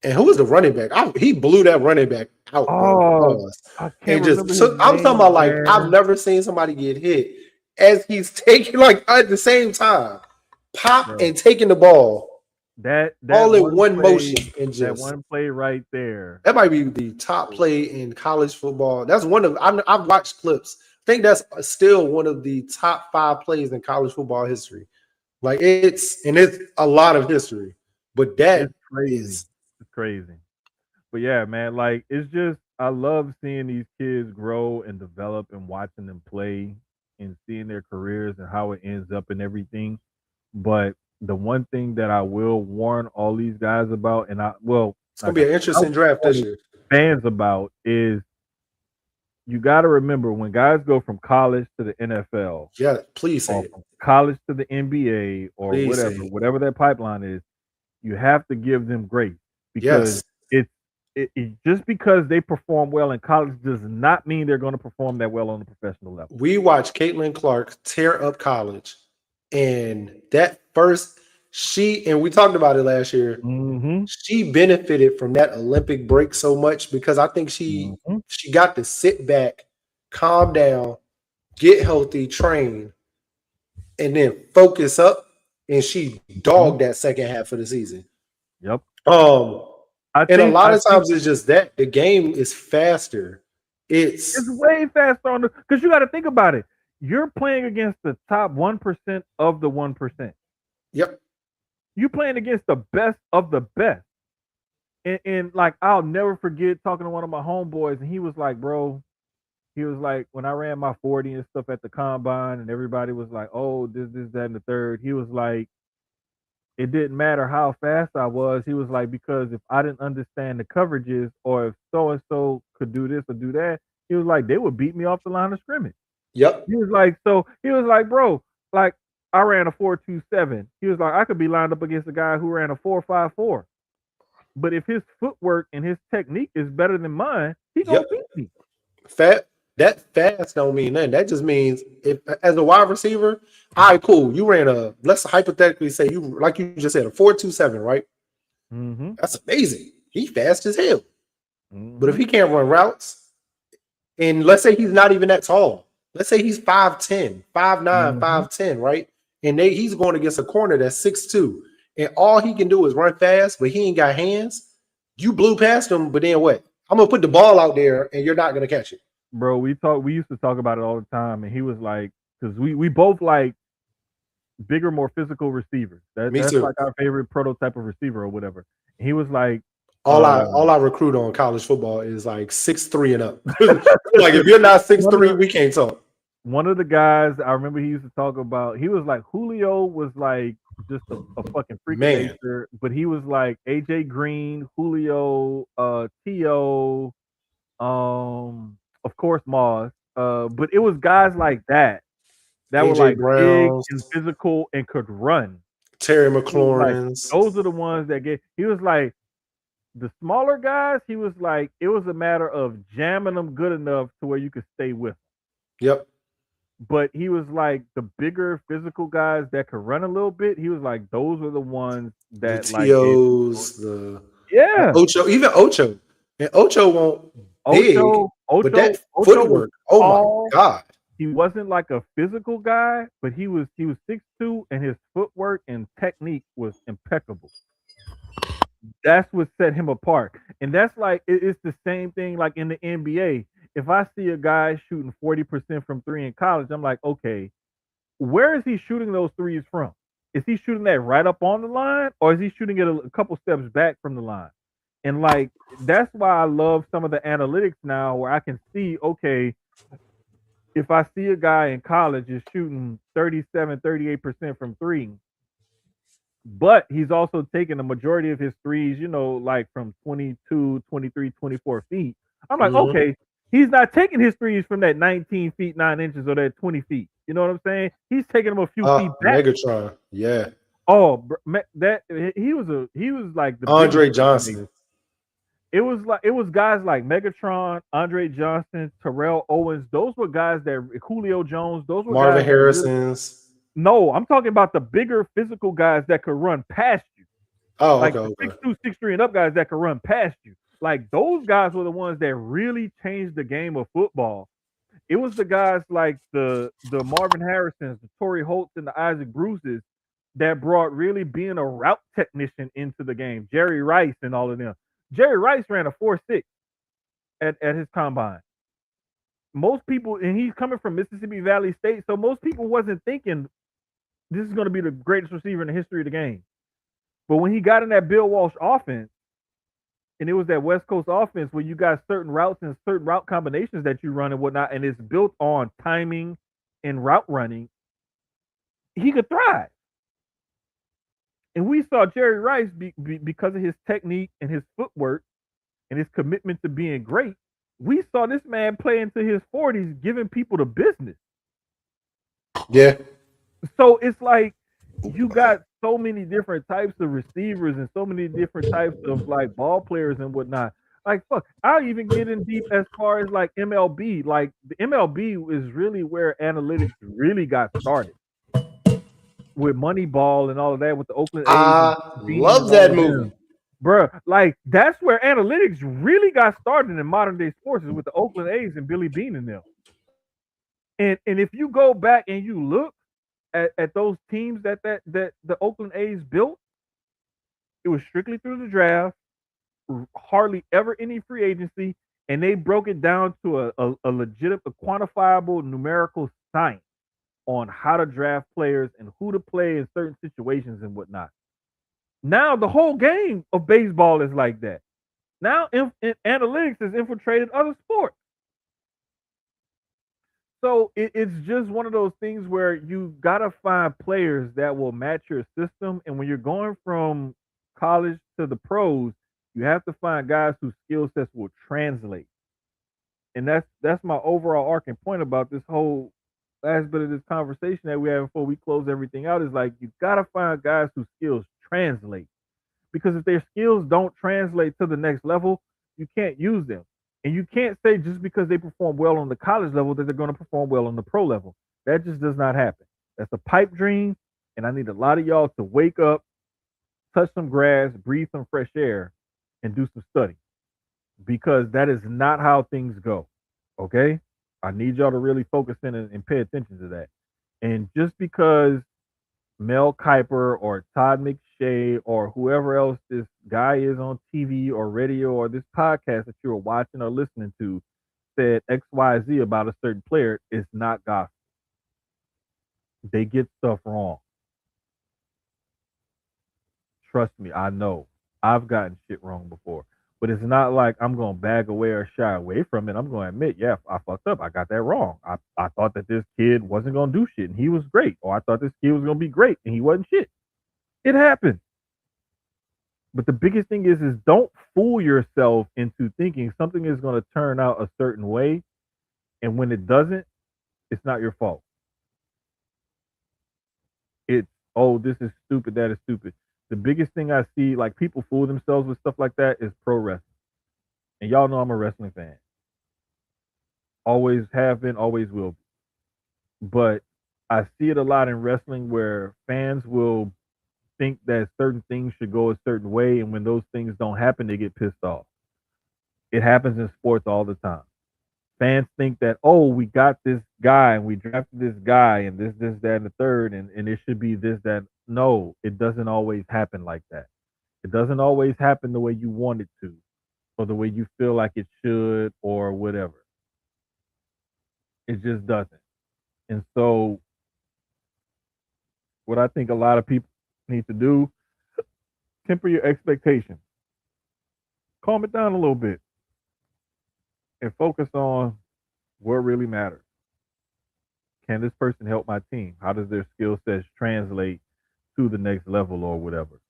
And who was the running back? He blew that running back out, bro. Oh, Pause. I can't And just remember his took. I'm talking about name, like I've man. never seen somebody get hit as he's taking like at the same time, pop Bro, and taking the ball that that all in one one play, motion and that just one play right there. that might be the top play in college football. That's one of I've watched clips. I think that's still one of the top five plays in college football history. Like it's a lot of history, but that It's crazy. is It's crazy. But yeah, man, like it's just I love seeing these kids grow and develop and watching them play and seeing their careers and how it ends up and everything. But the one thing that I will warn all these guys about, and it's gonna like be I an said, I will interesting draft warn this these year. fans about is you got to remember when guys go from college to the NFL Yeah, please say or it. from college to the NBA or Please say it. whatever that pipeline is, you have to give them grace because Yes. it's just because they perform well in college does not mean they're going to perform that well on the professional level. We watched Caitlin Clark tear up college. And that first and we talked about it last year. Hmm. She benefited from that Olympic break so much because I think Hmm. she got to sit back, calm down, get healthy, train, and then focus up. And she Hmm. dogged that second half of the season. Yep. Um, I and a think lot I of think times it's just that the game is faster. it's It's way faster on the because you got to think about it. You're playing against the top 1% of the 1%. yep. You're playing against the best of the best. And like I'll never forget talking to one of my homeboys, and he was like, "Bro, he was like, when I ran my 40 and stuff at the combine, and everybody was like, oh, this, that, and the third. He was like, it didn't matter how fast I was. He was like, because if I didn't understand the coverages or if so and so could do this or do that, he was like, they would beat me off the line of scrimmage. Yep. He was like, so he was like, bro, like I ran a 4.27. He was like, I could be lined up against a guy who ran a 4.54. But if his footwork and his technique is better than mine, he gonna Yep. beat me. Fat that fast don't mean nothing. That just means if as a wide receiver, all right, cool. You ran a let's hypothetically say you like you just said a 4.27, right? Mm-hmm. That's amazing. He fast as hell. But if Mm-hmm. he can't run routes, and let's say he's not even that tall. Let's say he's 5'10, 5'9, Mm-hmm. 5'10, right? And he's going against a corner that's 6'2. And all he can do is run fast, but he ain't got hands. You blew past him, but then what? I'm gonna put the ball out there and you're not gonna catch it. Bro, we used to talk about it all the time, and he was like, because we both like bigger, more physical receivers. Me That's too. like our favorite prototype of receiver or whatever. And he was like, All I uh, all I recruit on college football is like 6'3" and up. Like if you're not six one of three, the we can't talk. one of the guys I remember he used to talk about. He was like Julio was like just a fucking freak of Man, nature, but he was like AJ Green, Julio, T.O., of course Moss. But it was guys like that were AJ like big Brown's, and physical and could run. Terry He was like, McLaurin's. those are the ones that get. He was like, the smaller guys. He was like, it was a matter of jamming them good enough to where you could stay with. Yep. But he was like the bigger physical guys that could run a little bit. He was like, those were the ones The that like gave. T.O.'s, the Yeah, Ocho, even Ocho. And Ocho won't big, but that Ocho was footwork, oh my tall. God. He wasn't like a physical guy, but he was 6'2", and his footwork and technique was impeccable. That's what set him apart. And that's like it's the same thing like in the NBA. If I see a guy shooting 40% from three in college, I'm like, okay, where is he shooting those threes from? Is he shooting that right up on the line, or is he shooting it a couple steps back from the line? And like that's why I love some of the analytics now where I can see, okay, if I see a guy in college is shooting 37, 38% from three, but he's also taking the majority of his threes, like from 22, 23, 24 feet. I'm like, Hmm. okay, he's not taking his threes from that 19 feet, 9 inches or that 20 feet. You know what I'm saying? He's taking them a few feet back. Megatron. Yeah. Oh, that he was like the biggest Andre freak. Johnson, It was guys like Megatron, Andre Johnson, Terrell Owens. Those were guys that Julio Jones. Those were Marvin guys that really. Harrison's. No, I'm talking about the bigger physical guys that could run past you, Oh, like okay, the okay. 6'2", 6'3", and up guys that could run past you. Like those guys were the ones that really changed the game of football. It was the guys like the Marvin Harrisons, the Torrey Holtz, and the Isaac Bruces that brought really being a route technician into the game. Jerry Rice and all of them. Jerry Rice ran a 4.6 at his combine. Most people, and he's coming from Mississippi Valley State, so most people wasn't thinking this is going to be the greatest receiver in the history of the game. But when he got in that Bill Walsh offense, and it was that West Coast offense where you got certain routes and certain route combinations that you run and whatnot, and it's built on timing and route running, he could thrive. And we saw Jerry Rice because of his technique and his footwork and his commitment to being great. We saw this man play into his 40s, giving people the business. Yeah. So it's like you got so many different types of receivers and so many different types of like ball players and whatnot. Like fuck, I'll even get in deep as far as like MLB. Like the MLB is really where analytics really got started with Moneyball and all of that with the Oakland A's and I Bean love and all that of movie. them. Bruh, like that's where analytics really got started in modern day sports is with the Oakland A's and Billy Bean and them. And if you go back and you look at those teams that the Oakland A's built, it was strictly through the draft, hardly ever any free agency, and they broke it down to a legitimate, a quantifiable numerical science on how to draft players and who to play in certain situations and whatnot. Now the whole game of baseball is like that. Now analytics has infiltrated other sports. So it's just one of those things where you gotta find players that will match your system. And when you're going from college to the pros, you have to find guys whose skill sets will translate. And that's my overall arcing point about this whole last bit of this conversation that we have before we close everything out is like you gotta find guys whose skills translate. Because if their skills don't translate to the next level, you can't use them. And you can't say just because they perform well on the college level that they're going to perform well on the pro level. That just does not happen. That's a pipe dream. And I need a lot of y'all to wake up, touch some grass, breathe some fresh air, and do some study because that is not how things go. Okay? I need y'all to really focus in and pay attention to that. And just because Mel Kiper or Todd McShay or whoever else this guy is on TV or radio or this podcast that you're watching or listening to said XYZ about a certain player is not gospel. They get stuff wrong. Trust me, I know. I've gotten shit wrong before. But it's not like I'm going to bag away or shy away from it. I'm going to admit, yeah, I fucked up. I got that wrong. I thought that this kid wasn't going to do shit and he was great. Or I thought this kid was going to be great and he wasn't shit. It happened. But the biggest thing is don't fool yourself into thinking something is going to turn out a certain way. And when it doesn't, it's not your fault. It's, oh, this is stupid, that is stupid. The biggest thing I see, like people fool themselves with stuff like that, is pro wrestling. And y'all know I'm a wrestling fan. Always have been, always will be. But I see it a lot in wrestling where fans will think that certain things should go a certain way. And when those things don't happen, they get pissed off. It happens in sports all the time. Fans think that, oh, we got this guy and we drafted this guy and this, that, and the third, and it should be this, that. No, it doesn't always happen like that. It doesn't always happen the way you want it to, or the way you feel like it should, or whatever. It just doesn't. And so, what I think a lot of people need to do, temper your expectations, calm it down a little bit, and focus on what really matters. Can this person help my team? How does their skill sets translate to the next level or whatever?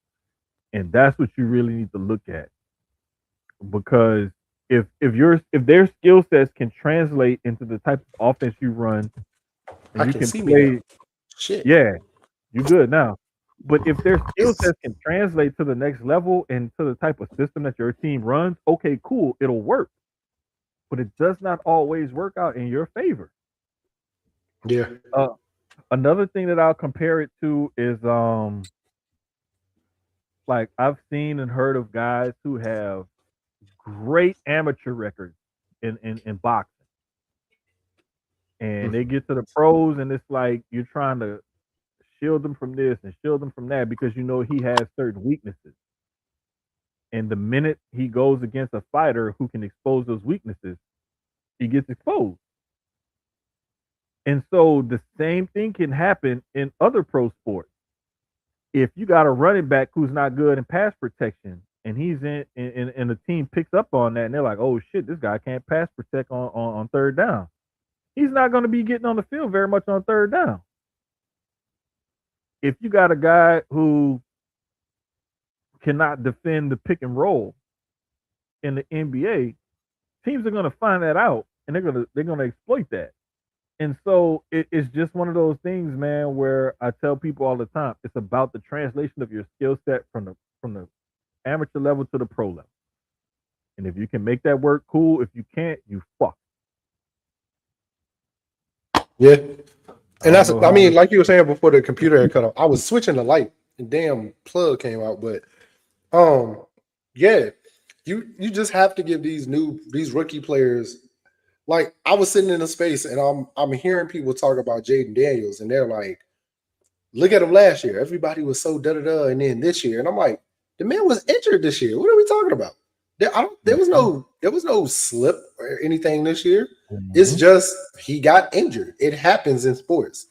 And that's what you really need to look at. Because if their skill sets can translate into the type of offense you run and I you can can see me now. play, Shit. yeah, you good now. But if their skill sets can translate to the next level and to the type of system that your team runs, okay, cool, it'll work. But it does not always work out in your favor. Yeah. Uh, Another thing that I'll compare it to is like I've seen and heard of guys who have great amateur records in boxing. And they get to the pros and it's like you're trying to shield them from this and shield them from that because you know he has certain weaknesses. And the minute he goes against a fighter who can expose those weaknesses, he gets exposed. And so the same thing can happen in other pro sports. If you got a running back who's not good in pass protection and he's and the team picks up on that and they're like, oh shit, this guy can't pass protect on third down. He's not going to be getting on the field very much on third down. If you got a guy who cannot defend the pick and roll in the NBA, teams are going to find that out and they're gonna exploit that. And so it's just one of those things, man, where I tell people all the time, it's about the translation of your skill set from the amateur level to the pro level. And if you can make that work, cool. If you can't, you fuck. Yeah. I And don't that's, know I how mean, this. like you were saying before the computer had cut off, I was switching the light and damn plug came out. But yeah, you just have to give these rookie players, like I was sitting in a space and I'm hearing people talk about Jaden Daniels and they're like, look at him last year. Everybody was so da da da, and then this year, and I'm like, the man was injured this year. What are we talking about? There was no slip or anything this year. It's Mhm. just he got injured. It happens in sports.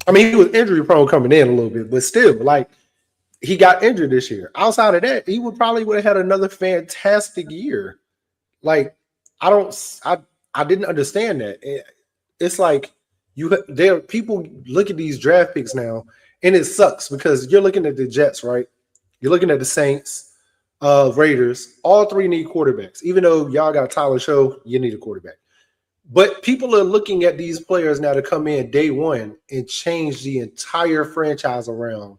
I mean, he was injury prone coming in a little bit, but still, like he got injured this year. Outside of that, he would have had another fantastic year. Like I don't, I didn't understand that. it's like there people look at these draft picks now, and it sucks because you're looking at the Jets, right? You're looking at the Saints, Raiders. All three need quarterbacks. Even though y'all got Tyler Show, you need a quarterback. But people are looking at these players now to come in day one and change the entire franchise around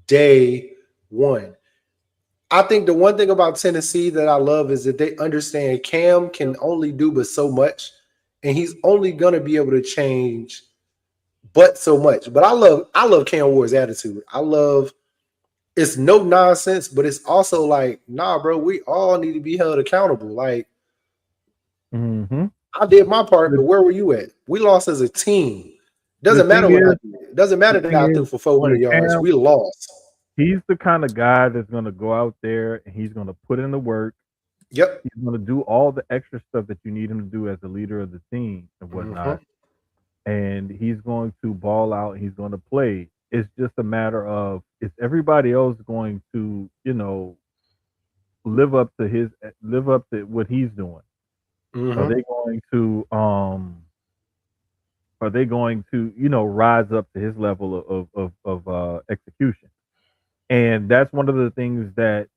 day one. I think the one thing about Tennessee that I love is that they understand Cam can only do but so much, and he's only gonna be able to change but so much. But I love Cam Ward's attitude. I love it's no nonsense, but it's also like, nah, bro, we all need to be held accountable. Like, Mm-hmm. I did my part, The, but where were you at? We lost as a team. the Doesn't matter thing what I is, did. It doesn't the matter that thing I is, threw for 400 with yards. Cam, We lost. he's the kind of guy that's going to go out there and he's going to put in the work. Yep. He's going to do all the extra stuff that you need him to do as the leader of the team and Mm-hmm. whatnot. And he's going to ball out. He's going to play. It's just a matter of is everybody else going to, live up to what he's doing? Are Mm-hmm. they going to rise up to his level of execution? And that's one of the things that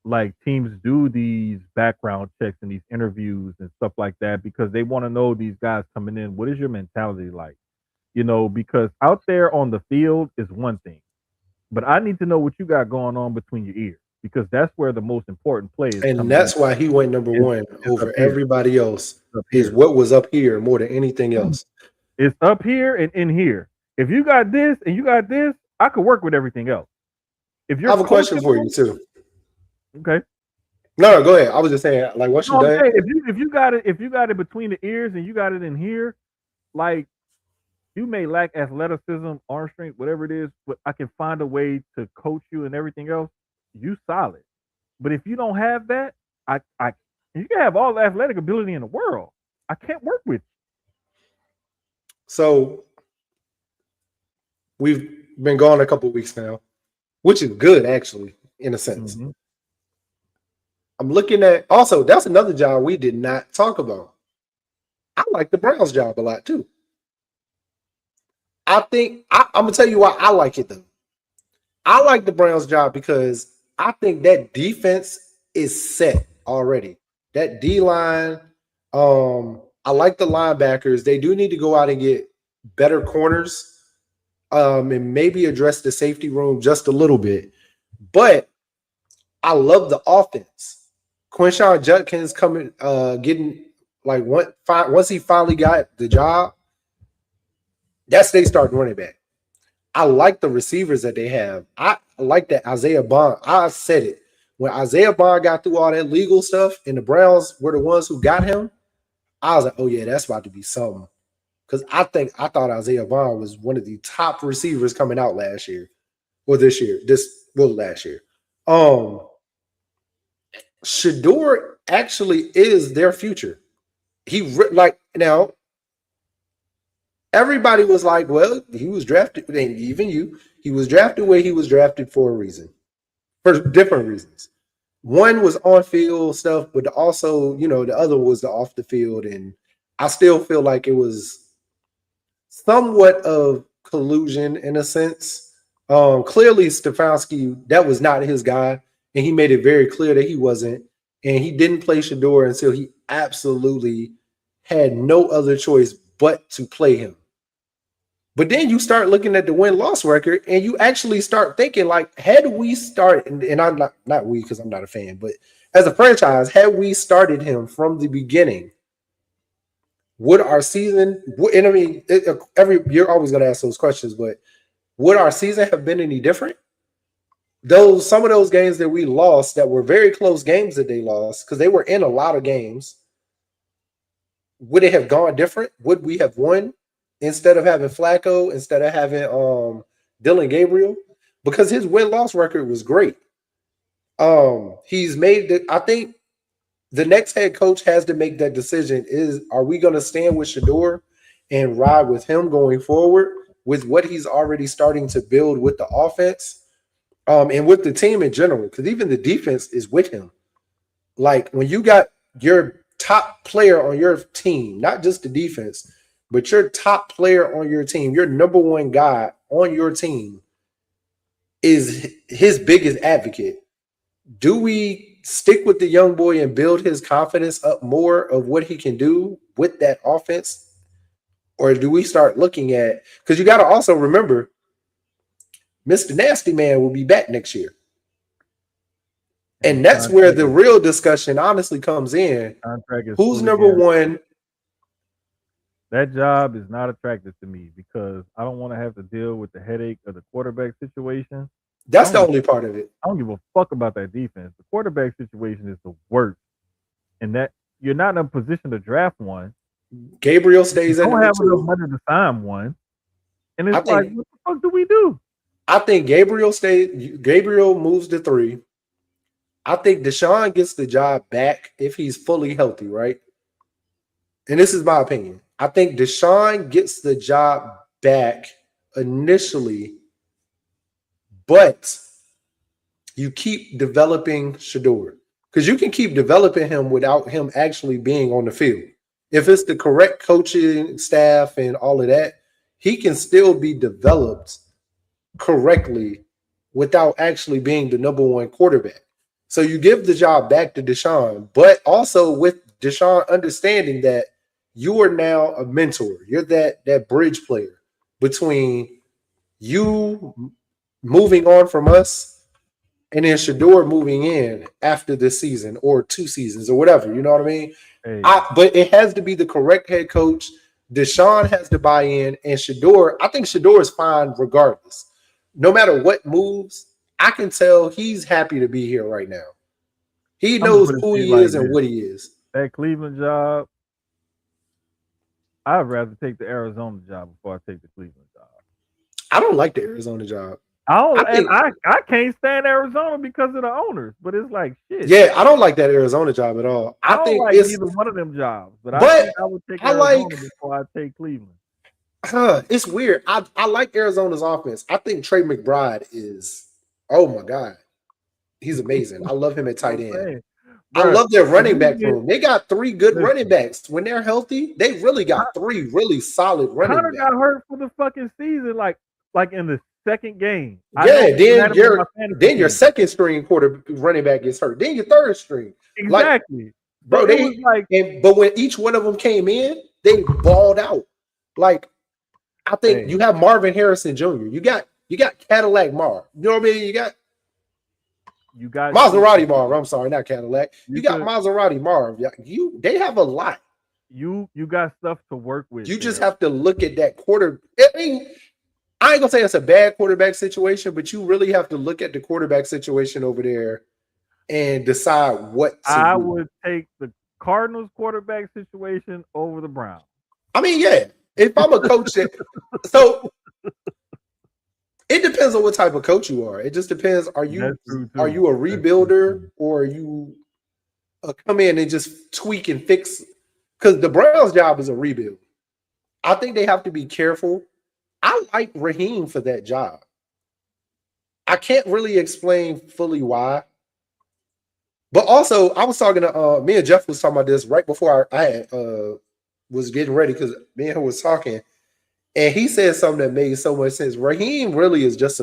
like teams do these background checks and these interviews and stuff like that because they want to know these guys coming in. What is your mentality like? Because out there on the field is one thing, but I need to know what you got going on between your ears because that's where the most important play is And coming in. that's why he went number Is one is up over here. everybody else, It's up is here. what was up here more than anything else. It's up here and in here. If you got this and you got this, I could work with everything else. If I you're have a question for coachable, you too. okay. No, go ahead. I was just saying, like, once No, you're I'm done, saying if you got it between the ears and you got it in here, like you may lack athleticism, arm strength, whatever it is, but I can find a way to coach you and everything else. You solid. But if you don't have that, I you can have all the athletic ability in the world. I can't work with so we've been gone a couple weeks now, which is good actually, in a you. sense. Mm-hmm. I'm looking at also that's another job we did not talk about. I like the Browns job a lot too. I'm gonna tell you why I like it though. I like the Browns job because I think that defense is set already. That D line, I like the linebackers. They do need to go out and get better corners, and maybe address the safety room just a little bit. But I love the offense. Quinshawn Judkins coming, getting like once he finally got the job, that's they start running back. I like the receivers that they have. I like that Isaiah Bond. I said it when Isaiah Bond got through all that legal stuff, and the Browns were the ones who got him. I was like, oh yeah, that's about to be something. Because I thought Isaiah Bond was one of the top receivers coming out last year or this year. Last year. Um, Shador actually is their future. Like now, everybody was like, well, he was drafted, and even you, he was drafted where he was drafted for a reason, for different reasons. One was on field stuff, but also, the other was the off the field. And I still feel like it was somewhat of collusion in a sense. Clearly, Stefanski, that was not his guy, and he made it very clear that he wasn't. And he didn't play Shador until he absolutely had no other choice but to play him. But then you start looking at the win-loss record, and you actually start thinking, like, had we started, and I'm not we because I'm not a fan, but as a franchise, had we started him from the beginning, would our season? And I mean, every you're always going to ask those questions, but would our season have been any different? Some of those games that we lost that were very close games that they lost because they were in a lot of games. Would it have gone different? Would we have won instead of having Flacco, instead of having Dylan Gabriel? Because his win-loss record was great. He's made I think the next head coach has to make that decision. Are we going to stand with Shador and ride with him going forward with what he's already starting to build with the offense, and with the team in general? Because even the defense is with him. Like when you got your top player on your team, not just the defense, but your top player on your team, your number one guy on your team, is his biggest advocate. Do we stick with the young boy and build his confidence up more of what he can do with that offense? Or do we start looking at, because you got to also remember, Mr. Nasty Man will be back next year. and his And that's where contract the is real discussion honestly comes in. contract is Who's fully number guaranteed. one? That job is not attractive to me because I don't want to have to deal with the headache of the quarterback situation. I That's don't the give, only part of it. I don't give a fuck about that defense. The quarterback situation is the worst, and that you're not in a position to draft one. Gabriel You stays at don't number have enough two. money to sign one, and I it's like, think what the fuck do we do? I think Gabriel stays. Gabriel moves to three. I think Deshaun gets the job back if he's fully healthy, right? And this is my opinion. I think Deshaun gets the job back initially, but you keep developing Shador because you can keep developing him without him actually being on the field. If it's the correct coaching staff and all of that, he can still be developed correctly without actually being the number one quarterback. So you give the job back to Deshaun, but also with Deshaun understanding that you are now a mentor. You're that bridge player between you moving on from us and then Shador moving in after this season or 2 seasons or whatever. You know what I mean? Hey, But it has to be the correct head coach. Deshaun has to buy in, and Shador. I think Shador is fine regardless. No matter what moves, I can tell he's happy to be here right now. He I'm gonna knows put it who to you he like is and this: what he is. that Cleveland job, I'd rather take the Arizona job before I take the Cleveland job. I don't like the Arizona job. I I don't, and think, I can't stand Arizona because of the owners. But it's like shit. yeah, I don't like that Arizona job at all. I I don't think like it's, neither one of them jobs, but I but think I would take I like, Arizona before I take Cleveland. it's weird. I like Arizona's offense. I think Trey McBride is, oh my God, he's amazing. I love him at That's what tight I'm end. saying, I bro. love their If running you back get room. They got three good running listen, backs. When they're healthy, they really got three really solid running Connor backs. got hurt for the fucking season, like in the second game. I know Yeah, because I had him on my fantasy then your team. second string quarter running back gets hurt. Then your third string. Like, Exactly. So bro, it was like, but when each one of them came in, they balled out. Like, I think hey, you have Marvin Harrison Jr. You got Cadillac Marv. You know what I mean? You got you got Maserati Marv. I'm sorry, not Cadillac. You you got could Maserati Marv. They have a lot. you got stuff to work with You just there. have to look at that quarter. I mean, I ain't gonna say it's a bad quarterback situation, but you really have to look at the quarterback situation over there and decide what to I do. would take the Cardinals quarterback situation over the Browns. I mean, yeah, if I'm a coach that, so it depends on what type of coach you are. It just depends. Are That's you true are too. you a That's true rebuilder too. or are you come in and just tweak and fix? Because the Browns' job is a rebuild. I think they have to be careful. I like Raheem for that job. I can't really explain fully why. But also, I was talking to me and Jeff was talking about this right before I had, was getting ready because me and him was talking, and he said something that made so much sense. Raheem really is just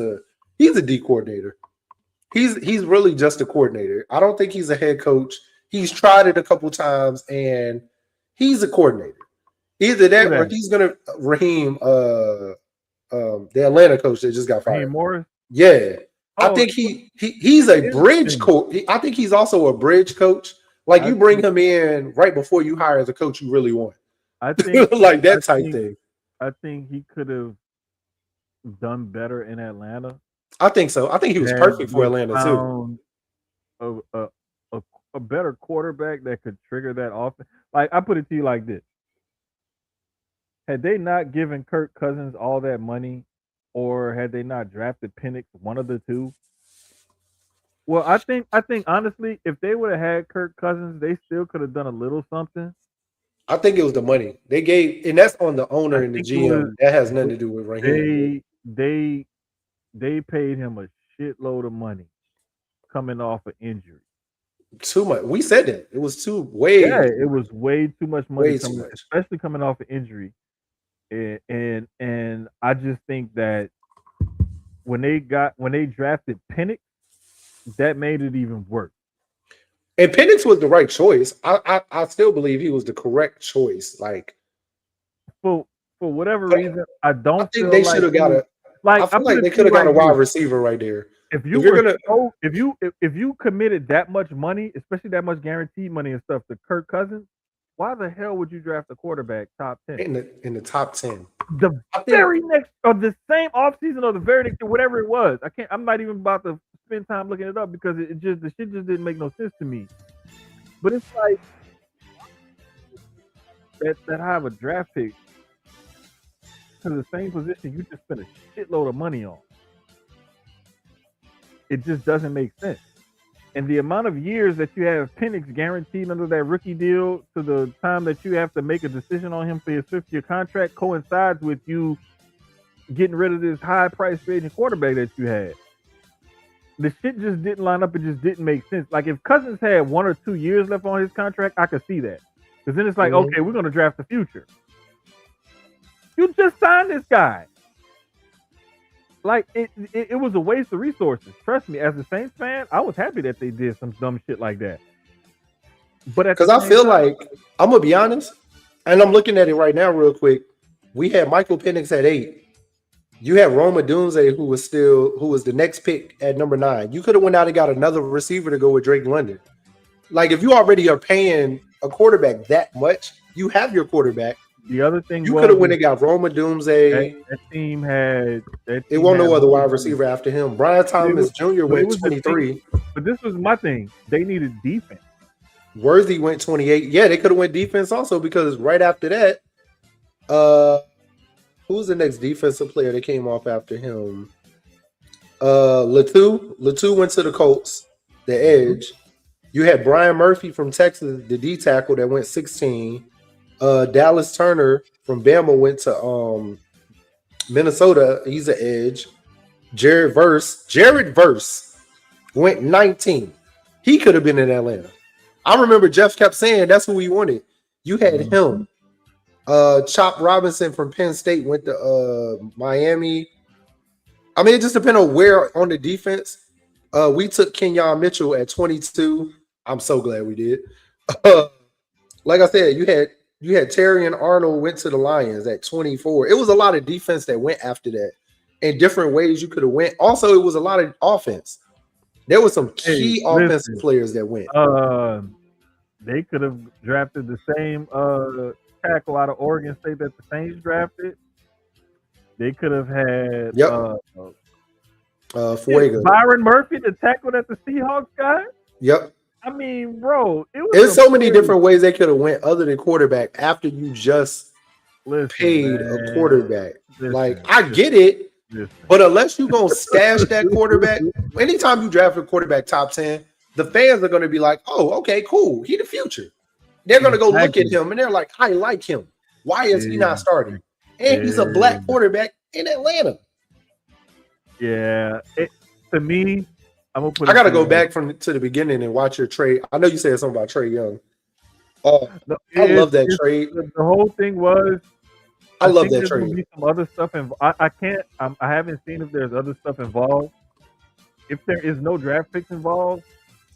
he's a D coordinator. He's really just a coordinator. I don't think he's a head coach. He's tried it a couple times, and he's a coordinator. Either Who that or that? he's gonna Raheem, the Atlanta coach that just got Raheem fired. Morris? Yeah, I Oh, think he's it's a bridge interesting. coach. I think he's also a bridge coach. Like I you bring think him in right before you hire the coach you really want, I think like I that type think thing. I think he could have done better in Atlanta I think so. I think he was had perfect for we Atlanta too. found a a, a, a better quarterback that could trigger that offense. Like I put it to you like this: had they not given Kirk Cousins all that money, or had they not drafted Penix, one of the two. Well, I think honestly, if they would have had Kirk Cousins, they still could have done a little something. I think it was the money they gave, and that's on the I owner and the think it was GM. That has nothing to do with Raheem. they they they paid him a shitload of money coming off of injury. Too much. We said that it was Yeah, it was way too much money way too coming, much. especially coming off of injury. And I just think that when they drafted Penix, that made it even worse. And Penix was the right choice. I still believe he was the correct choice. Like, For for whatever but reason, I I don't think feel they like should have got you a. I like. I feel put like it they to could you have got like a this: wide receiver right there. if you If you're were gonna so if you committed that much money, especially that much guaranteed money and stuff to Kirk Cousins, why the hell would you draft a quarterback top 10? in the top 10, The I think very next or the same offseason or the very next year, whatever it was. I'm not even about to spend time looking it up because it just the shit just didn't make no sense to me. But it's like that I have a draft pick to the same position you just spent a shitload of money on. It just doesn't make sense. And the amount of years that you have Penix guaranteed under that rookie deal to the time that you have to make a decision on him for his 5th-year contract coincides with you getting rid of this high price free agent quarterback that you had. The shit just didn't line up. It just didn't make sense. Like if Cousins had 1 or 2 years left on his contract, I could see that. Because then it's like, mhm. okay, we're going to draft the future. You just signed this guy. Like it was a waste of resources. Trust me, as a Saints fan, I was happy that they did some dumb shit like that. But at the Because I same feel time, like I'm gonna be honest, and I'm looking at it right now real quick. We had Michael Penix at 8. You had Roma Dunze, who was the next pick at number 9. You could have went out and got another receiver to go with Drake London. Like if you already are paying a quarterback that much, you have your quarterback. the other thing You could have was went is and got Roma that Dunze. that It team won't had no other wide Worthy, receiver after him. Brian but Thomas Jr. but it went was the thing. 23. But this was my thing. They needed defense. Worthy went 28. Yeah, they could have went defense also because right after that, uh, who's the next defensive player that came off after him? Latu. Latu went to the Colts, the Mhm. edge. You had Brian Murphy from Texas, the D tackle that went 16. Dallas Turner from Bama went to Minnesota. He's an edge. Jared Verse went 19. He could have been in Atlanta. I remember Jeff kept saying that's who we wanted. You had Mhm. him. Chop Robinson from Penn State went to Miami. I mean, it just depends on where on the defense. We took Kenyon Mitchell at 22. I'm so glad we did. Like I said, you had Terry and Arnold went to the Lions at 24. It was a lot of defense that went after that in different ways you could have went. Also, it was a lot of offense. There were some Hey, key offensive listen. players that went. Uh, they could have drafted the same tackle out of Oregon State that the Saints drafted. They could have had Yep. Fuega. Byron Murphy, the tackle that the Seahawks got. Yep. I mean, bro, it was There's some so many players. different ways they could have went other than quarterback after you just Listen, paid a man. quarterback. Like Listen, I get it, listen. but unless you're gonna stash that quarterback, anytime you draft a quarterback top 10, the fans are gonna be like, oh, okay, cool. He the future. They're gonna go look at Exactly. him and they're like, I like him. Why is he not starting? And he's a black Exactly. quarterback in Atlanta. Yeah. To me, I'm gonna put I it gotta to go you like back from to the beginning and watch your trade. I know you said something about Trey Young. Oh, no, I love that it's trade. the whole thing was. I I love think that there's gonna trade. be some other stuff involved. I can't. I haven't seen if there's other stuff involved. If there is no draft picks involved,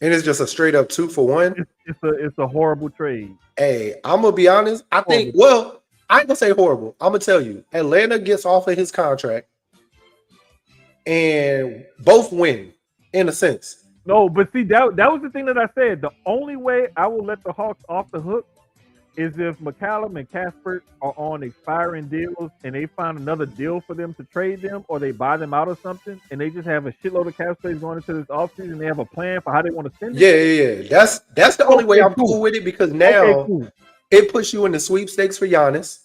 And it's just a straight up 2-for-1. it's a horrible trade. Hey, I'm gonna be honest. I think, Horrible. well, I ain't gonna say horrible. I'm gonna tell you, Atlanta gets off of his contract and both win in a sense. No, but see that was the thing that I said. The only way I will let the Hawks off the hook is if McCallum and Casper are on expiring deals and they find another deal for them to trade them or they buy them out or something and they just have a shitload of cap space going into this offseason and they have a plan for how they want to spend it. Yeah. That's the only way Okay, I'm cool. cool with it because Okay, now cool. it puts you in the sweepstakes for Giannis.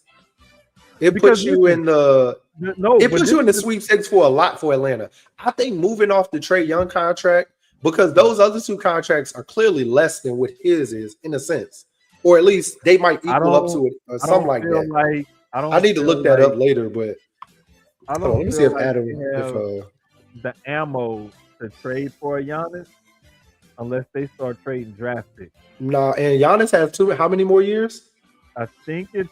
It Because puts you listen, in the no, it but puts this you in is the the sweepstakes for a lot for Atlanta. I think moving off the Trey Young contract because those other two contracts are clearly less than what his is in a sense, or at least they might I equal up don't to it or I something don't like feel that. like I I don't need to look feel that like up later, but I hold on, don't let me see feel if like Adam they if have the ammo to trade for a Giannis unless they start trading draft picks. nah, and Giannis has two. How many more years? I think it's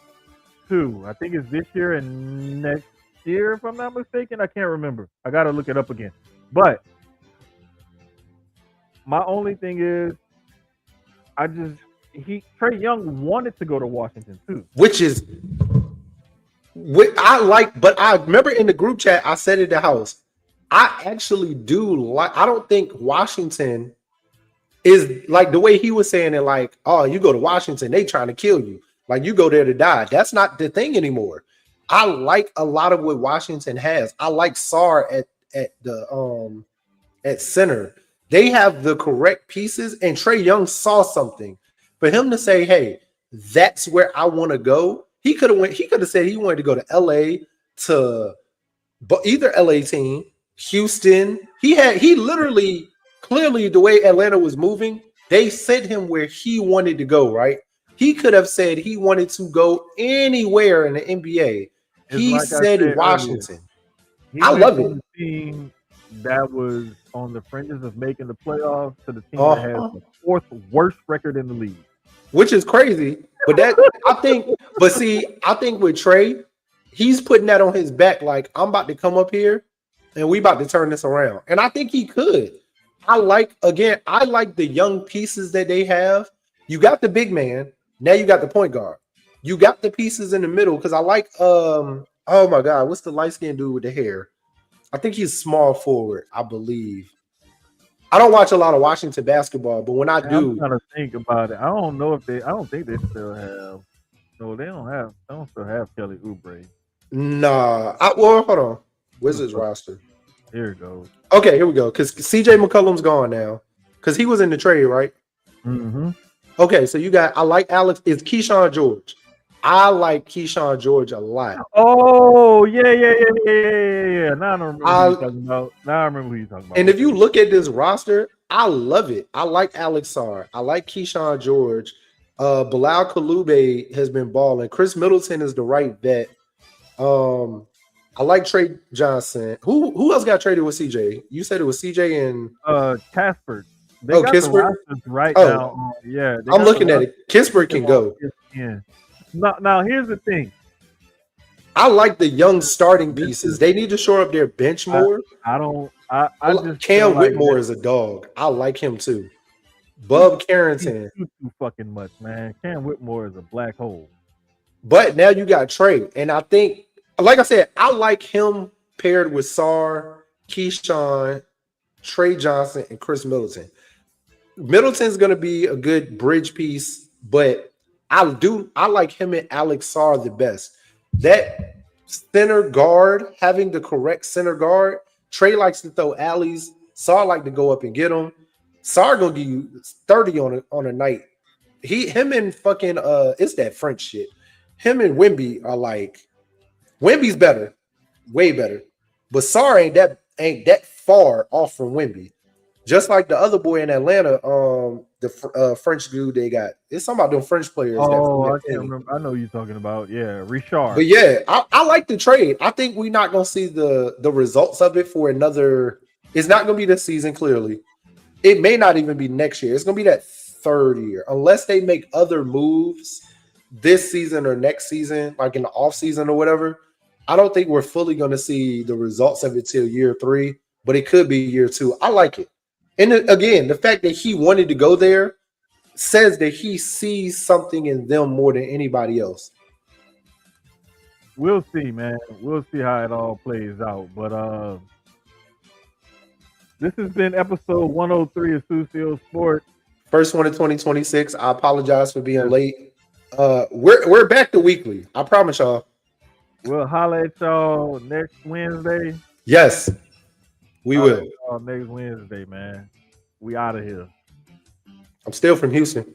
too. I think it's this year and next year, if I'm not mistaken. I can't remember. I gotta look it up again. But my only thing is, I just he Trey Young wanted to go to Washington too. which is what I like. But I remember in the group chat, I said at the house, I actually do like. I don't think Washington is like the way he was saying it. Like, oh, you go to Washington, they trying to kill you. Like you go there to die. That's not the thing anymore. I like a lot of what Washington has. I like Sar at the at center. They have the correct pieces, and Trey Young saw something. For him to say, "Hey, that's where I want to go," he could have went. He could have said he wanted to go to LA to, but either LA team, Houston. He literally clearly the way Atlanta was moving, they sent him where he wanted to go. Right? He could have said he wanted to go anywhere in the NBA. It's He like I said said earlier. Washington. He I went love from it. the team that was on the fringes of making the playoffs to the team that has Uh-huh. the fourth worst record in the league. Which is crazy. But that I think, but see, I think with Trey, he's putting that on his back. Like, I'm about to come up here and we about to turn this around. And I think he could. I like the young pieces that they have. You got the big man, now you got the point guard. You got the pieces in the middle because I like oh my god, what's the light skinned dude with the hair? I think he's small forward, I believe. I don't watch a lot of Washington basketball, but when I And I'm do, trying to think about it. I don't know if they. I don't think they still have. No, they don't have. They don't still have Kelly Oubre. nah. Well, hold on. Who the Wizards fuck? roster. Here it goes. Okay, here we go. Because CJ McCollum's gone now. Because he was in the trade, right? Mm-hmm. Okay, so you got I like Alex. It's Keyshawn George. I like Keyshawn George a lot. Oh yeah. Now I don't remember who you're I talking about. Now I remember who you're talking about. and if you Okay. look at this roster, I love it. I like Alex Sarr. I like Keyshawn George. Bilal Kalube has been balling. Chris Middleton is the right bet. Um, I like Trey Johnson. Who else got traded with CJ? You said it was CJ and Casper. They oh got the Kispert. rosters right Oh, now. Yeah, they I'm got the looking at rosters it. Kispert can on go. ESPN. Now here's the thing. I like the young starting This pieces. is They need to shore up their bench I more. I don't I just feel Cam like Whitmore that is a dog. I like him too. he Bub he Carrington. shoots too fucking much, man. Cam Whitmore is a black hole. But now you got Trey. And I think, like I said, I like him paired with Sar, Keyshawn, Trey Johnson, and Chris Middleton. Middleton's going to be a good bridge piece, but I like him and Alex Sar the best. That center guard, having the correct center guard, Trey likes to throw alleys. Sar like to go up and get them. Sar gonna give you 30 on a night. Him and fucking it's that French shit. Him and Wimby are like Wimby's better, way better. But Sar ain't that far off from Wimby. Just like the other boy in Atlanta, the French dude they got. It's something about them French players that from Oh, that I can't team. remember. I know who you're talking about. Yeah, But Richard. yeah, I like the trade. I think we're not gonna see the results of it for another. It's not gonna be this season. Clearly, it may not even be next year. It's gonna be that third year, unless they make other moves this season or next season, like in the off season or whatever. I don't think we're fully gonna see the results of it till year three, but it could be year two. I like it. And again, the fact that he wanted to go there says that he sees something in them more than anybody else. We'll see, man. We'll see how it all plays out. But this has been episode 103 of Sucio Sports. First one in 2026. I apologize for being Yes. late. We're back to weekly. I promise y'all. We'll holler at y'all next Wednesday. Yes, we Holler at will. y'all next Wednesday, man. We out of here. I'm still from Houston.